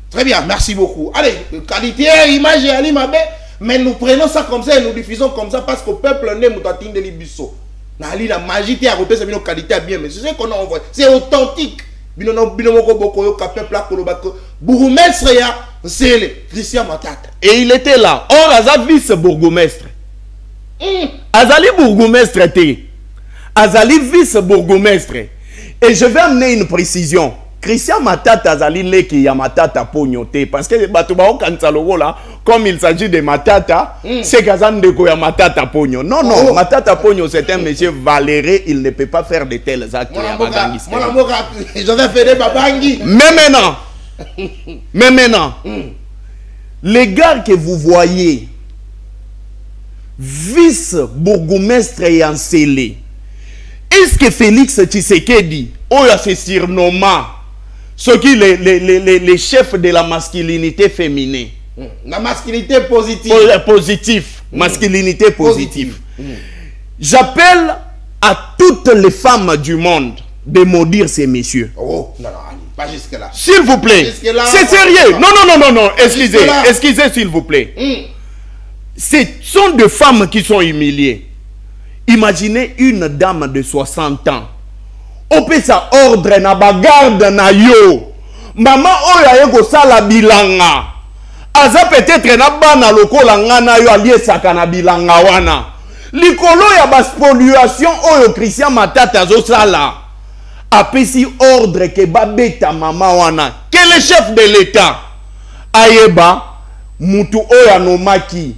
Très bien, merci beaucoup. Allez, qualité, image et animabé, mais nous prenons ça comme ça et nous diffusons comme ça parce qu'au peuple né moutatine de libiso. Nali la magie à côté c'est une qualité bien, mais c'est ce qu'on a envoyé. C'est authentique. Christian Matata. Et il était là. Or, Aza vice-bourgmestre. Azali bourgmestre était. Azali vice-bourgmestre. Et je vais amener une précision. Christian Matata Azali leki ya Matata pognoté. Parce que Batouba Kansalogo là, comme il s'agit de Matata, c'est Kazandeko ya Matata pogno. Non, non, Matata pogno c'est un monsieur valéré, il ne peut pas faire de tels actes. Mais maintenant, les gars que vous voyez, vice-bourgmestre et Ancélé, est-ce que Félix Tshisekedi, oh ya se surnomma, ce qui les chefs de la masculinité féminine. La masculinité positive. Positive. Masculinité positive. J'appelle à toutes les femmes du monde de maudire ces messieurs. Oh, non, non, pas jusque-là. S'il vous plaît. C'est sérieux. Non, non, non, non, non. Excusez, excusez, s'il vous plaît. Ce sont des femmes qui sont humiliées. Imaginez une dame de 60 ans. On peut sa ordre na bagarde na yo. Maman oya yeko sala bilanga. Aza peut-être na bana lokola ngana yo alié saka na bilanga wana. Likolo ya baspoliation oyo Christian Matata zo sala. Apesi ordre ke babeta mama wana. Quel est le chef de l'État? Ayeba mutu oya nomaki.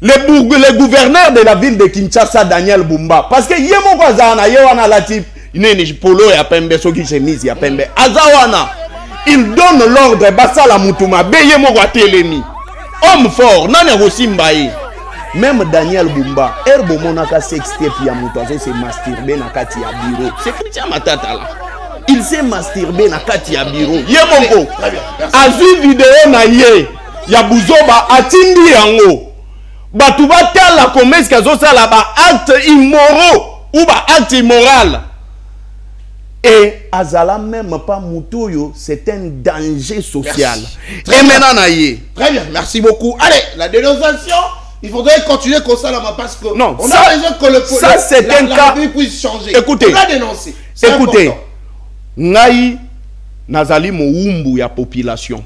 Le gouverneur de la ville de Kinshasa, Daniel Bumba. Parce que yemo kwa zana yewana la type. Polo ya pembe soki chemise ya pembe azawana il donne l'ordre basala mutuma beye mo kwa telemi homme fort nani akosimbaye même Daniel Bumba herbo monaka sextape ya mutu azo se masturber na kati ya bureau c'est Christian Matata là il s'est masturbé na kati ya bureau yemoko azu vidéo na ye ya buzoba atindi yango batu batala komeski azo sala ba acte immoraux ou ba acte immoral. Et Azala même pas Moutoyo, c'est un danger social. Et maintenant, très bien, merci beaucoup. Allez, la dénonciation, il faudrait continuer comme ça là-bas parce que non, on a besoin que ça c'est un cas puisse changer. Écoutez, on a dénoncé. Écoutez, Naï Nazali Moumbu ya population.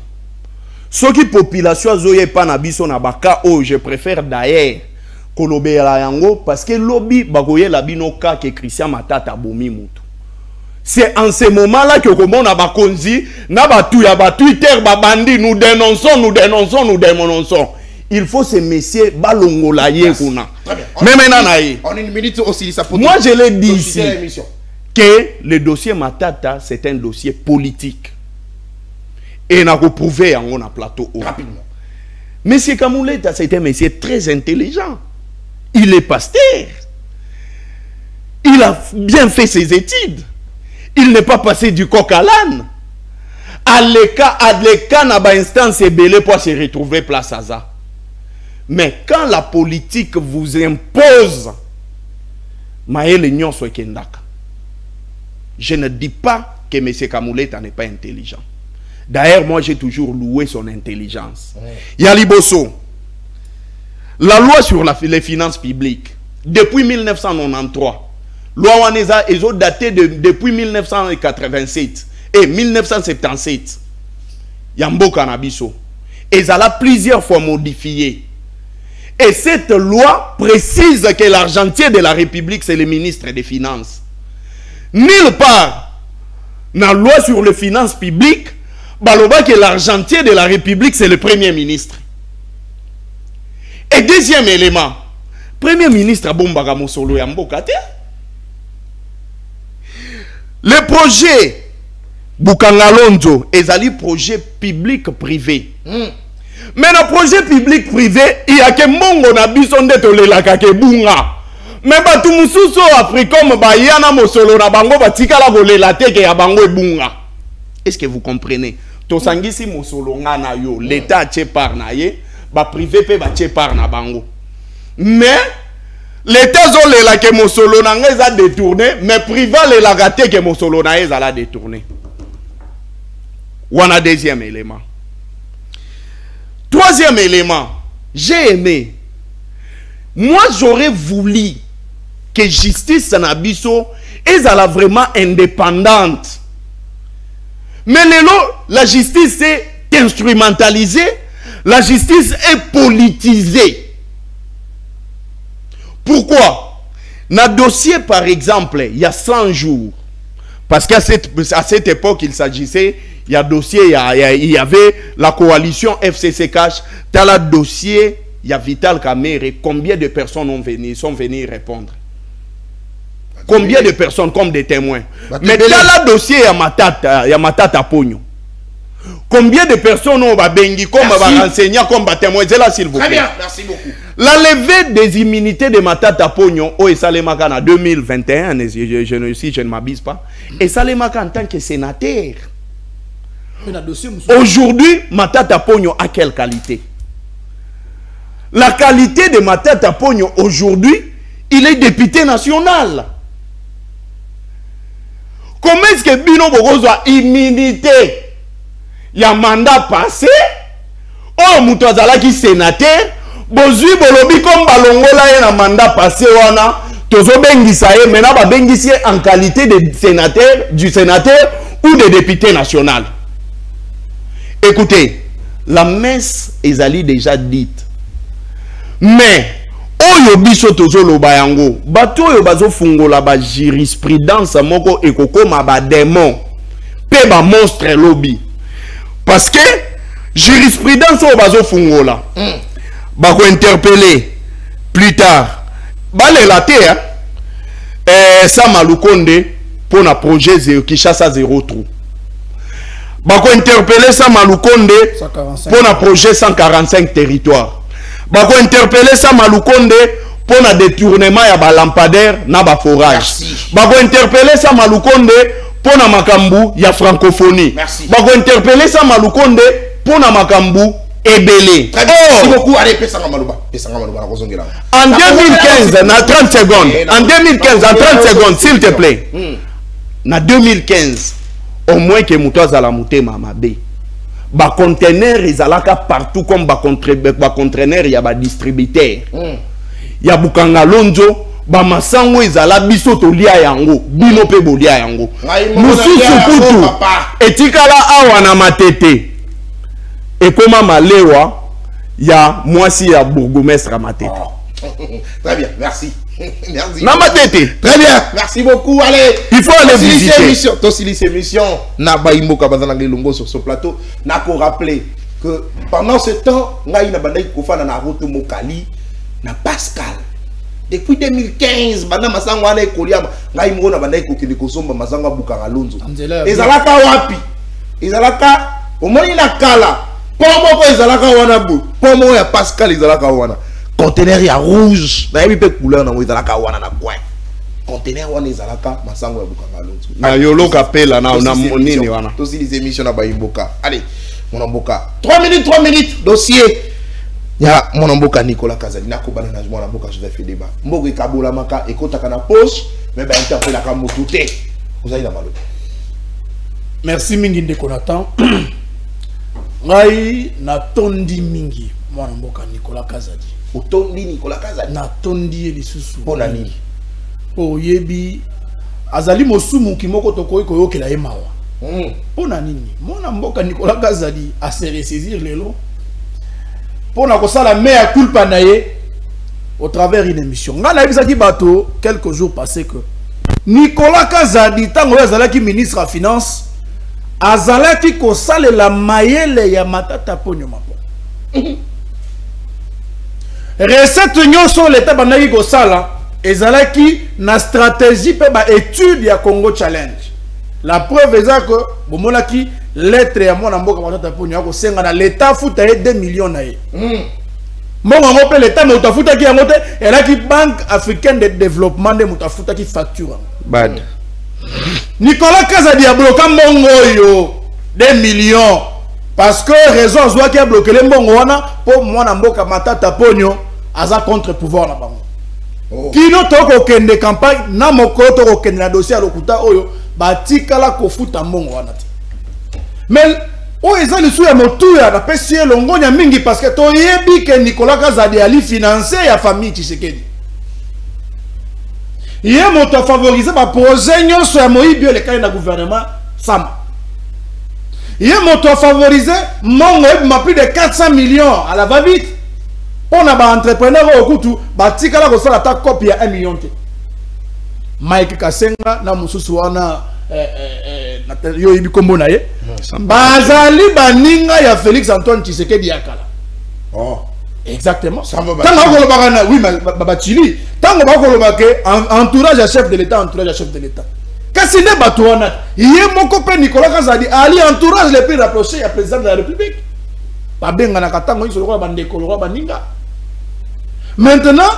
Ce qui population zoye pas na biso na baka oh je préfère d'ailleurs Kolobe la yango parce que lobby bagoye la binoka que Christian Matata bomi mutu. C'est en ce moment-là que comme on a bakonzi, na batu ya ba Twitter babandi nous dénonçons, nous dénonçons, nous dénonçons. Il faut ces messieurs balongola ye kuna. Mais maintenant on a une minute aussi ça pour moi je l'ai dit ici que le dossier Matata c'est un dossier politique. Et on a prouvé en a plateau rapidement. Monsieur Kamouleta c'est un monsieur très intelligent. Il est pasteur. Il a bien fait ses études. Il n'est pas passé du coq à l'âne. À l'écart, n'a pas instance belé pour se retrouver place à ça. Mais quand la politique vous impose, je ne dis pas que M. Kamouleta n'est pas intelligent. D'ailleurs, moi j'ai toujours loué son intelligence. Yali Bosso, la loi sur les finances publiques, depuis 1993, loi Waneza est datée depuis 1987 et 1977. Yambo Kanabiso. Et elle a plusieurs fois modifié. Et cette loi précise que l'argentier de la République, c'est le ministre des Finances. Nulle part, dans la loi sur les finances publiques, baloba que l'argentier de la République, c'est le Premier ministre. Et deuxième élément, Premier ministre Bombaga Mosolo Yambokate. Le projet Bukangalonzo est un projet public-privé. Mais dans le projet public-privé, il y a que Mongo na bisonde tolela kake bunga. Mais batu mususo Africom bayana mosolo na bango batika la volela teke ya bango ebunga. Est-ce que vous comprenez? Tosangisi mosolo ngana yo, l'État tche par na ye, ba privé pe ba tche par na bango. Mais l'État zolela ke mosolo na ngeza détourné, mais privé lela gate ke mosolo na ngeza la détourné. Wana deuxième élément. Troisième élément, j'ai aimé. Moi, j'aurais voulu que justice Sanabiso est vraiment indépendante. Mais la justice est instrumentalisée, la justice est politisée. Pourquoi? Dans le dossier, par exemple, il y a 100 jours. Parce qu'à cette époque, il s'agissait, il y a dossier, il y avait la coalition FCC Cash, dans le dossier, il y a Vital Kamerhe. Combien de personnes sont venues répondre? Combien de personnes comme des témoins? Mais dans le dossier, il y a Matata Pogno. Combien de personnes ont bengi comme enseignants, comme témoins? C'est là, s'il vous plaît. Très bien, merci beaucoup. La levée des immunités de Matata Pogno, au Salemaka en 2021, si je ne m'abuse pas, et Salemaka en tant que sénateur. Aujourd'hui, Matata Pogno a quelle qualité? La qualité de Matata Pogno aujourd'hui, il est député national. Comment est-ce que Bino Bogozo a immunité? Il y a un mandat passé. Oh, Moutouazala qui sénateur. Bozui Bolobi comme Balongola y a un mandat passé. Tozo Bengisaye, maintenant ba Bengisaye en qualité de sénateur, du sénateur ou de député national. Écoutez, la messe est allée déjà dite. Mais oyo biso tozo loba yango bato oyo bazo fungola ba jurisprudence moko ekokoma ba démon pe ba monstre lobby parce que jurisprudence oyo bazo fungola ba ko interpeller plus tard balela te Sama Lukonde pour na projet Kinshasa 0 trou ba ko interpeller Sama Lukonde pour na projet 145 territoires. Bako interpeller Sama Lukonde pour le détournement ya ba lampadaire na ba forage. Bako interpeller Sama Lukonde pour na makambu ya francophonie. Bako interpeller Sama Lukonde pour na makambu ebele. Merci beaucoup. Allez, pesanga maluba na kozongela. En 2015, na 30 secondes. En 2015, en 30 secondes, s'il te plaît. Na 2015, au moins que Moutouaza la mutema mabe. Ba conteneur ezalaka partout comme ba conteneur ya ba distributeur ya Bukanga Lonzo ba masango ezala biso to lia yango bino pe bolia yango mususu kutu etikala awa na matete ekoma malewa ya mwasi ya bourgmestre matete. Très bien, merci. Merci. Namatete. Très bien, merci beaucoup. Allez, il faut aller visiter. Tosilis émission, Nabaïmo Kabazanangé Lungo sur ce plateau. N'a qu'à rappeler que pendant ce temps, Naïna Bandaï Kofana na Roto Mokali, na Pascal. Depuis 2015, Bana Masangwa na Ekoliama, Naïmo na Bandaï Kokili Kosomba Masangwa Bukanga Lonzo. Ezalaka wapi? Ezalaka, au moins il a kala. Pomo ezalaka wana bu. Pomo ya Pascal ezalaka wana. Conteneur ya rouge na yebi pe couleur na ezalaka wana na coin. Conteneur wana ezalaka masango ya Bukanga Lonzo. Na yolo kapela na monini wana. Tosi les émissions na Baimboka. Allez, mon amboka. 3 minutes dossier. Ya mon amboka Nicolas Kazali na ko bana na mon amboka je vais faire débat. Mbogo ekabola maka ekotaka na poche mais ba interpella ka motuté. Vous allez la malo. Merci mingi ndeko Nathan. Ngai na tondi mingi mon amboka Nicolas Kazali. otondi Nicolas Kazadi na tondi les sous pona nini o yebi azali mosumu kimoko tokoyi koyokela emawa pona nini mona mboka Nicolas Kazadi a se ressaisir lelo pona ko sala mea culpa na ye au travers une émission ngana bisaki bato quelques jours passés que Nicolas Kazadi tango azalaki ministre à finance azalaki ko sala la mayele ya Matata Ponyo Mapo recette nyonso l'état banaki ko sala ezalaki na stratégie pe ba étude ya Congo Challenge. La preuve est que bomolaki lettre ya mwana mboka Matata Ponyo ko senga na l'état futa 2 millions na ye. Mongo ngope l'état me utafuta ki yango te elaki Banque Africaine de Développement de mutafuta ki facture. Bad. Nicolas Kazadi a bloqué mongo yo 2 millions parce que raison soit qui a bloqué le mongo wana pour mwana mboka Matata Ponyo aza contre pouvoir na bango. Kino toko kende campagne na moko toko kende na dossier lokuta oyo batikala ko futa mbongo wana te. Mais o ezali sou ya motu ya na pesi longonya mingi parce que to yebi ke Nicolas Kazadi ali financer ya famille Tshisekedi. Yé moto favoriser ba projet nyonso ya moyibio le kaya na gouvernement sama. Yé moto favoriser mongo ma plus de 400 millions à la va-vite. Pour na ba entrepreneur au kutu ba tikala ko sala ta copie ya 1 million te. Mike Kasenga na mususu wana na yo ibi kombo na ye. Bazali baninga ya Félix Antoine Tshisekedi yakala. Oh, exactement. Tango kolobaka oui mais babachili. Tango bakolobaka entourage à chef de l'état, entourage à chef de l'état. Kasi ne bato wana yé moko pe Nicolas Kazadi ali entourage le plus rapproché ya président de la République. Babenga na katango iso lokwa bandeko lokwa baninga. Maintenant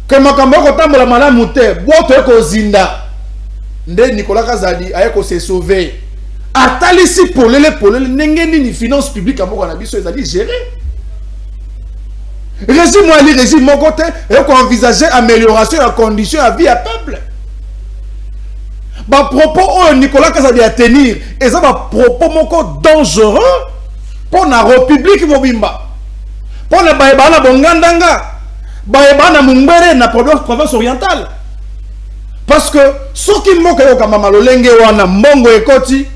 que makambo ko tambola malamu te boto ko zinda nde Nicolas Kazadi aye ko se sauver atalisi polele nengeni ni finance publique amoko na biso ezali gérer régime ali régime moko te et ko envisager amélioration de conditions à vie à peuple ba propos Nicolas Kazadi a tenir et ça ba propos moko dangereux pour la République mobimba pour la baebana bongandanga baebana mumbere na province orientale parce que ce qui moka yo kama lolenge wana mbongo ekoti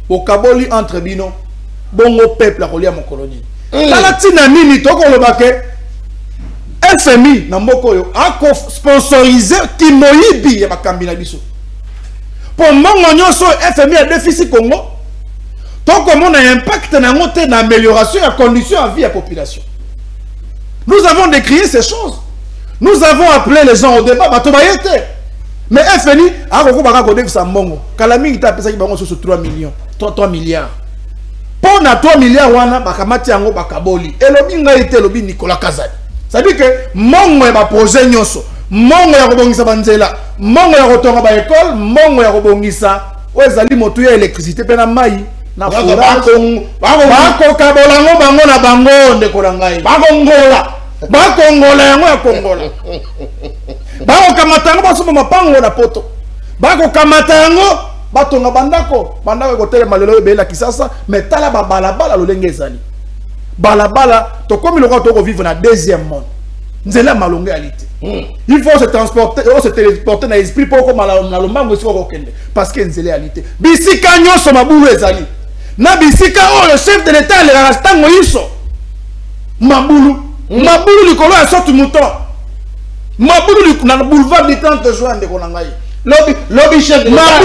okaboli entre bino bongo peuple akolia mon colonie tala tina nini toko lobake FMI na mboko yo ako sponsoriser kimoyibi ya bakambi na biso pour mbongo nyonso FMI a déficit Congo donc on a un impact dans l'amélioration de la condition de vie de la population. Nous avons décrié ces choses. Nous avons appelé les gens au débat. Mais FNI a recouvert ça mongo. Kalami a pensé qu'il sur 3 millions, 3 milliards. Pour 3 milliards wana bakamati yango bakaboli. Et le binga était le Nicolas Kazadi. Ça veut dire que mongo est un projet nyonso. Mongo ya kobongisa banzela. Mongo ya kotonga ba école, mongo ya kobongisa ezali moto ya électricité pe na mai. Na bako kabolango bango na bango ndeko na ngai bakongola yango ya kongola bako kamata baso mapango na poto bako kamata yango batonga bandako kotelema lelo ebela kisasa metala balabala lolenge ezali balabala to komi lokwa to ko vivre na deuxième monde nzela malonge alite il faut se transporter se téléporter na esprit pour ko na lombango siko ko kende parce que nzela alite bisika nyonso mabulu ezali na bisika le chef de l'état le rastango iso mabulu likolo ya sorte mouton mabulu na boulevard du 30 juin de konangai lobby chef de l'état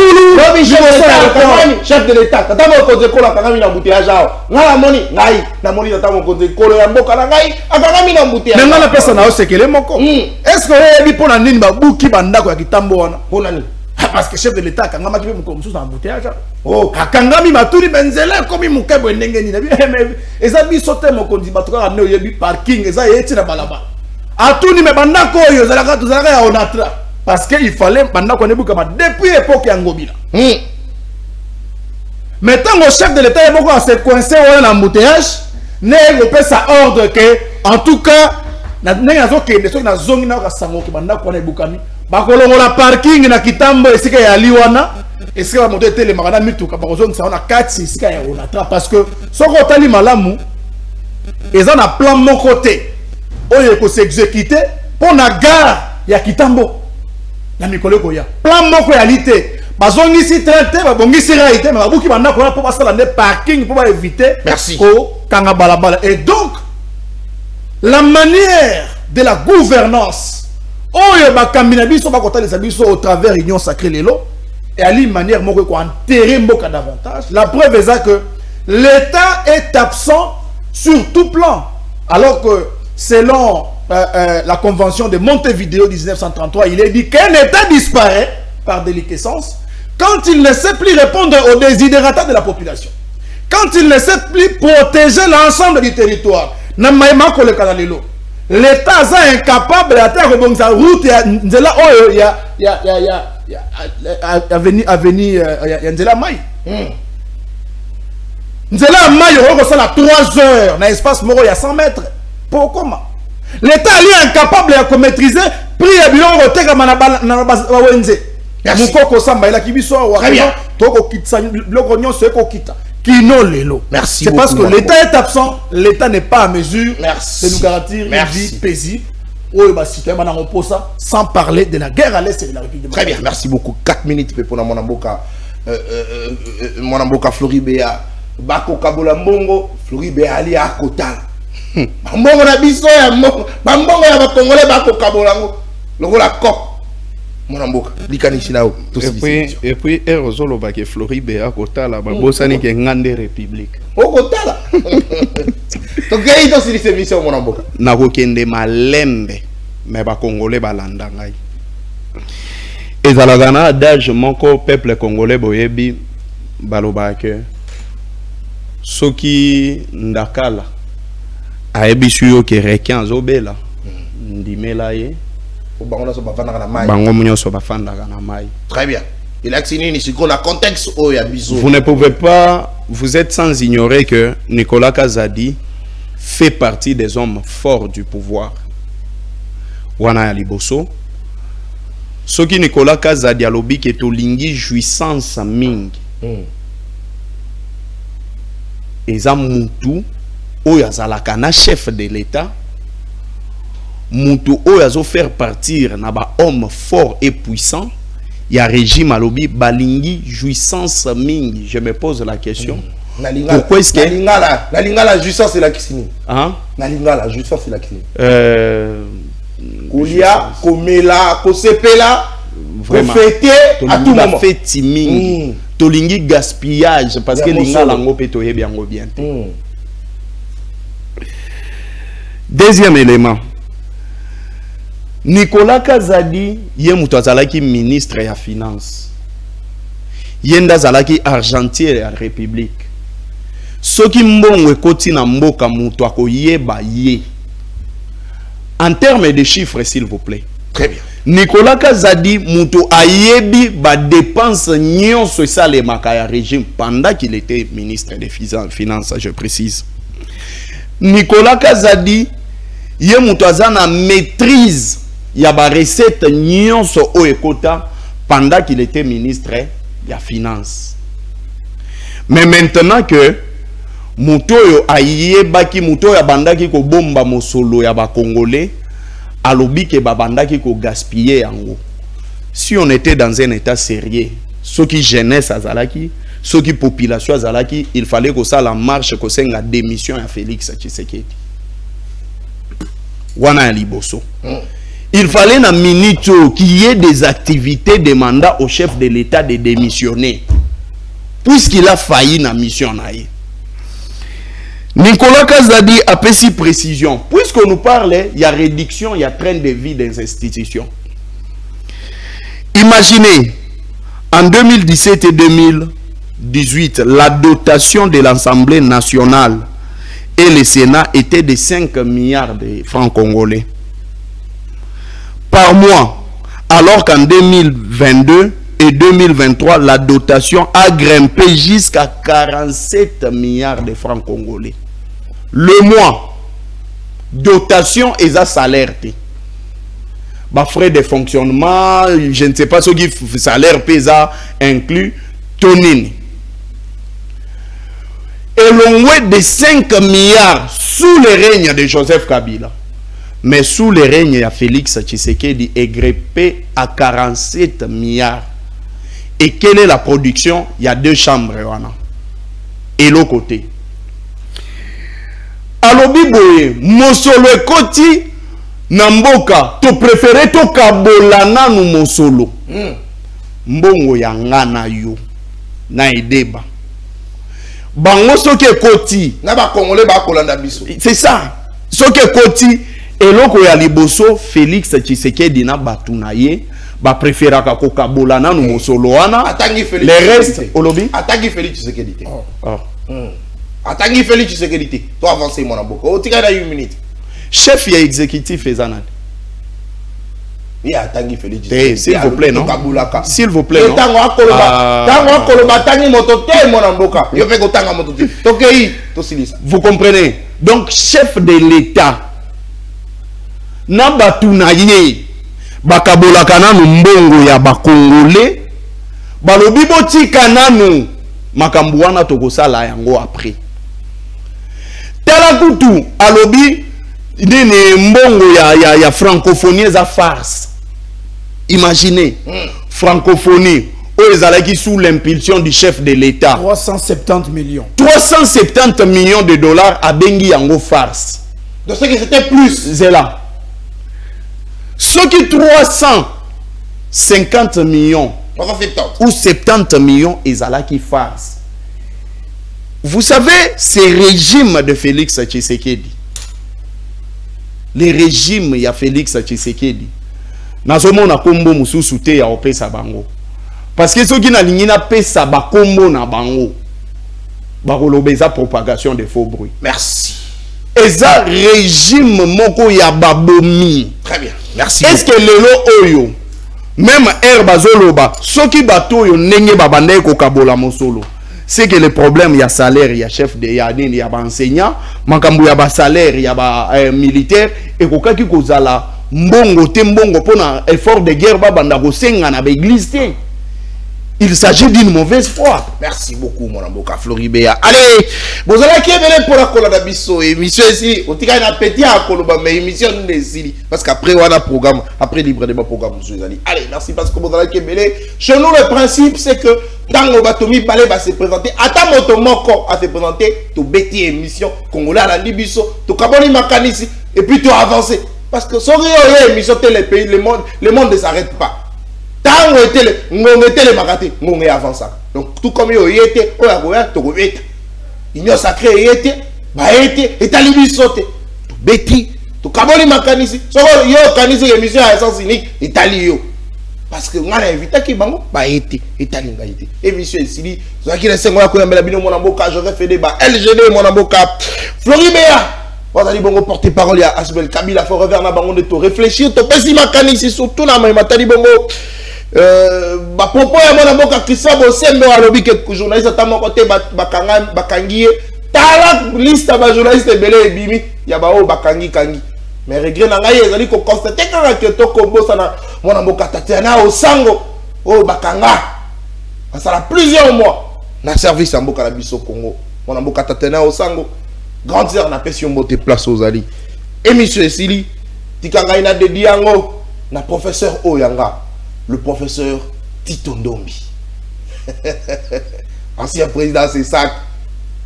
chef de l'état tata mo ko zekola kangami na embouteillage ao ngala moni ngai na moni tata mo ko zekolo ya mboka na ngai akangami na embouteillage ngala pesa na osekele moko est-ce que oyebi pona nini babuki bandako ya kitambo wana pona nini parce que chef de l'état kangama kibe moko mususu na embouteillage akangami maturi benzela komi mukebo ndenge nini eza biso te mokonzi batuka na oyebi parking eza yeti na balaba atuni me bandako oyo zalaka ya onatra parce que il fallait bandako ne buka depuis époque ya Ngobila maintenant le chef de l'état est beaucoup à se coincer dans embouteillage ne repesa ordre que en tout cas na nenga zokende so na zongi na kasango ke bandako na ebukami bakolongola parking na kitambo esika ya liwana esika ba moto etele makana mituka bakozongisa na kati esika ya onatra parce que soko otali malamu eza na plan mon côté oyo ko s'exécuter pour na gare ya Kitambo na mikolo koya plan moko ya lité bazongisi traité babongisi raité mais babuki banda ko pour passer la parking pour éviter ko kanga balabala. Et donc la manière de la gouvernance oyo bakambina biso bakotalisa biso au travers union sacrée lelo et à une manière moko ko enterrer mboka davantage. La preuve est que l'État est absent sur tout plan, alors que selon la convention de Montevideo 1933, il est dit qu'un État disparaît par déliquescence quand il ne sait plus répondre aux désidératas de la population, quand il ne sait plus protéger l'ensemble du territoire. L'État est incapable de faire route Nzela Mai. Nzela Mai, on a 3 heures dans l'espace moro, il y a 100 mètres. Pourquoi? L'État est incapable de maîtriser prix et bilan de merci. C'est parce que l'État est absent, l'État n'est pas à mesure de nous garantir une vie paisible. Sans parler de la guerre à l'Est et de la République. Très bien, merci beaucoup. 4 minutes pour mon amboka Floribéa. Bako Kabola Mbongo, Floribéa Ali à Kotala. Mbongo na biso ya mbongo ya bakongolais Bako Kabola ngo. Longo la COP. Mon amboka, likanishi nao. Et puis Erozolo Bake Floribéa Kotala, babosani ke ngande République. O Kotala. Donc il y a aussi cette mission mon amboka. Na kokende malembe, mais bakongolais balanda ngai. Ezalagana adage moko peuple congolais boyebi balobake. Soki ndakala ayebi suyo ke requin zobela ndimela ye bango munyoso bafandaka na mai. Très bien. Il a signé ici qu'on a contexte où il y a bisous. Vous ne pouvez pas, vous êtes sans ignorer que Nicolas Kazadi fait partie des hommes forts du pouvoir. Wana ya liboso soki Nicolas Kazadi alobi ke tolingi jouissance mingi. Eza mutu oyo azalaka na chef de l'État, mutu oyo azo faire partir na ba homme fort et puissant ya régime alobi balingi jouissance mingi. Je me pose la question, pourquoi est-ce que la lingala jouissance c'est la kisini? Hein? La lingala jouissance c'est la kisini. Kolia, komela, kosepela, fêter à tout moment. Fête mingi. Tolingi gaspillage parce que linga lango pe toyebi yango bien. Deuxième élément, Nicolas Kazadi ye mutu azalaki ministre ya finance, yenda azalaki argentier ya république. Soki mbongo ekoti na mboka mutu akoyeba ye en termes de chiffres s'il vous plaît. Très bien. Nicolas Kazadi muto ayebi ba dépense nyonso sale makaya régime pendant qu'il était ministre des finances, je précise. Nicolas Kazadi ye muto azana maîtrise ya ba recette nyonso o ekota pendant qu'il était ministre ya finance. Mais maintenant que muto yo ayebaki muto ya bandaki ko bomba mosolo ya ba congolais alobi ke babandaki ko gaspiller yango. Si on était dans un état sérieux, ceux qui jeunesse azalaki, ceux qui population azalaki, il fallait que ça la marche que c'est la démission à Félix Tshisekedi. Wana liboso. Il fallait na minito qu'il y ait des activités demandant au chef de l'État de démissionner, puisqu'il a failli na mission naïe. Nicolas Kazadi a fait si précision. Puisqu'on nous parle, il y a réduction, il y a train de vie des institutions. Imaginez, en 2017 et 2018, la dotation de l'Assemblée nationale et le Sénat était de 5 milliards de francs congolais par mois. Alors qu'en 2022 et 2023, la dotation a grimpé jusqu'à 47 milliards de francs congolais. Le mois, dotation et à salaire. Bah, frais de fonctionnement, je ne sais pas ce qui salaire pesa inclus, tonine. Et l'on de 5 milliards sous le règne de Joseph Kabila. Mais sous le règne de Félix Tshisekedi est grippé à 47 milliards. Et quelle est la production? Il y a 2 chambres. Et l'autre côté. Alobi boye, mosolo ekoti namboka, to préféré to kabolana nu mosolo. Mbongo ya ngana yo. Na edeba. Bango soki ekoti. Na ba Congolais ba kolanda biso. C'est ça. Soki ekoti, eloko ya liboso, Félix Tshisekedi na batunaye, ba préféraka ko kabolana nu mosolo wana. Atangi Félix. Les restes, olobi? Atangi Félix Tshisekedi. Oh. Atangi Félix Tshisekedi. Toi avancer mon amboko. O tika na 1 minute. Chef ya exécutif ezana. Oui, Atangi Félix. S'il vous plaît, non? S'il vous plaît, non? Tango akoloba tangi motote mon amboka. Yo pe ko tanga motote. Tokei, to silisa. Vous comprenez? Donc chef de l'État na batunaye bakabolaka nanu mbongo ya bakongole balobi botika nanu makambo wana tokosala yango après. Tala kutu alobi nene mbongo ya francophonie za farce. Imaginez, francophonie qui sous l'impulsion du chef de l'État. 370 millions. 370 millions de dollars à Bengi Yango farce. Donc ce que c'était plus. C'est là. Ce qui 350 millions ou 70 millions qui farce. Vous savez, ces régimes de Félix Tshisekedi. Les régimes, il y a Félix Tshisekedi. Nazomona kombo mususu te ya opesa bango. Parce que ceux qui na lingina pesa ba kombo na bango. Ba kolobeza propagation de faux bruits. Merci. Eza régime moko ya babomi. Très bien. Merci. Est-ce que lelo oyo même herbazoloba soki bato yo ndenge babandai ko kabola mosolo. C'est que le problème, il y a salaire, il y a chef de yadine, il y a enseignant, makambu ya ba salaire, il y a ba militaire et kokaki kozala mbongo te mbongo pona effort de guerre babanda ko senga na ba église te. Il s'agit d'une mauvaise foi. Merci beaucoup mon amboka Floribert. Allez, vous allez qui venir pour la colonne biso émission ici, on tika na petit à koloba mais émission ici parce qu'après on a programme, après libre débat programme vous allez. Allez, merci parce que vous allez qui venir. Chez nous le principe c'est que tant batomi balé va se présenter, attends moto moko à se présenter, to bêti émission congolais à la libiso, to kaboni makanisi et puis tu avancer parce que sans rien émission les pays le monde ne s'arrête pas. Tant était le magaté, on avance ça. Donc tout comme il était, on a goûté, tout goûté. Il y a sacré était, bah était, et talibi sauté. Tout bêti, tout kaboli makanisi. So yo kanisi émission à essence unique, Italie. Parce que on a invité qui bango, bah était, Italie été. Émission ici, ça qui laisse moi koyamba bino mon amboka, je vais faire débat. LGD mon amboka. Floribert. Vous allez bongo porter parole à Asbel Kabila, faut revenir na bango de tout réfléchir, to pesi makanisi surtout na matali bongo. Ba popo ya mona boka Christian Bosembe alobi ke journaliste atamo côté bakangi tala liste ba journaliste belé ebimi ya ba o bakangi kangi mais regret na ngai ezali ko constater kaka ke to kombosa na mona boka Tatiana Osango o bakanga ça a plusieurs mois na service en boka la biso Congo mona boka Tatiana Osango grande sœur na pesi mbote place aux ali émission esili tikanga ina de diango na professeur Oyanga. Le professeur Tito Ndombi. Ancien président, c'est ça.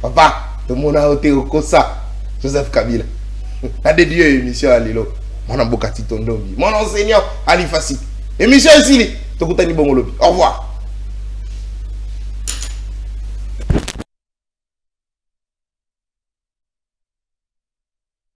Papa, de mon aoté au Kosa, Joseph Kabila. A des dieux, émission à Lilo. Mon amboka Tito Ndombi. Mon enseignant, Ali Fassi. Émission ici, Tokutani Bongolobi. Au revoir.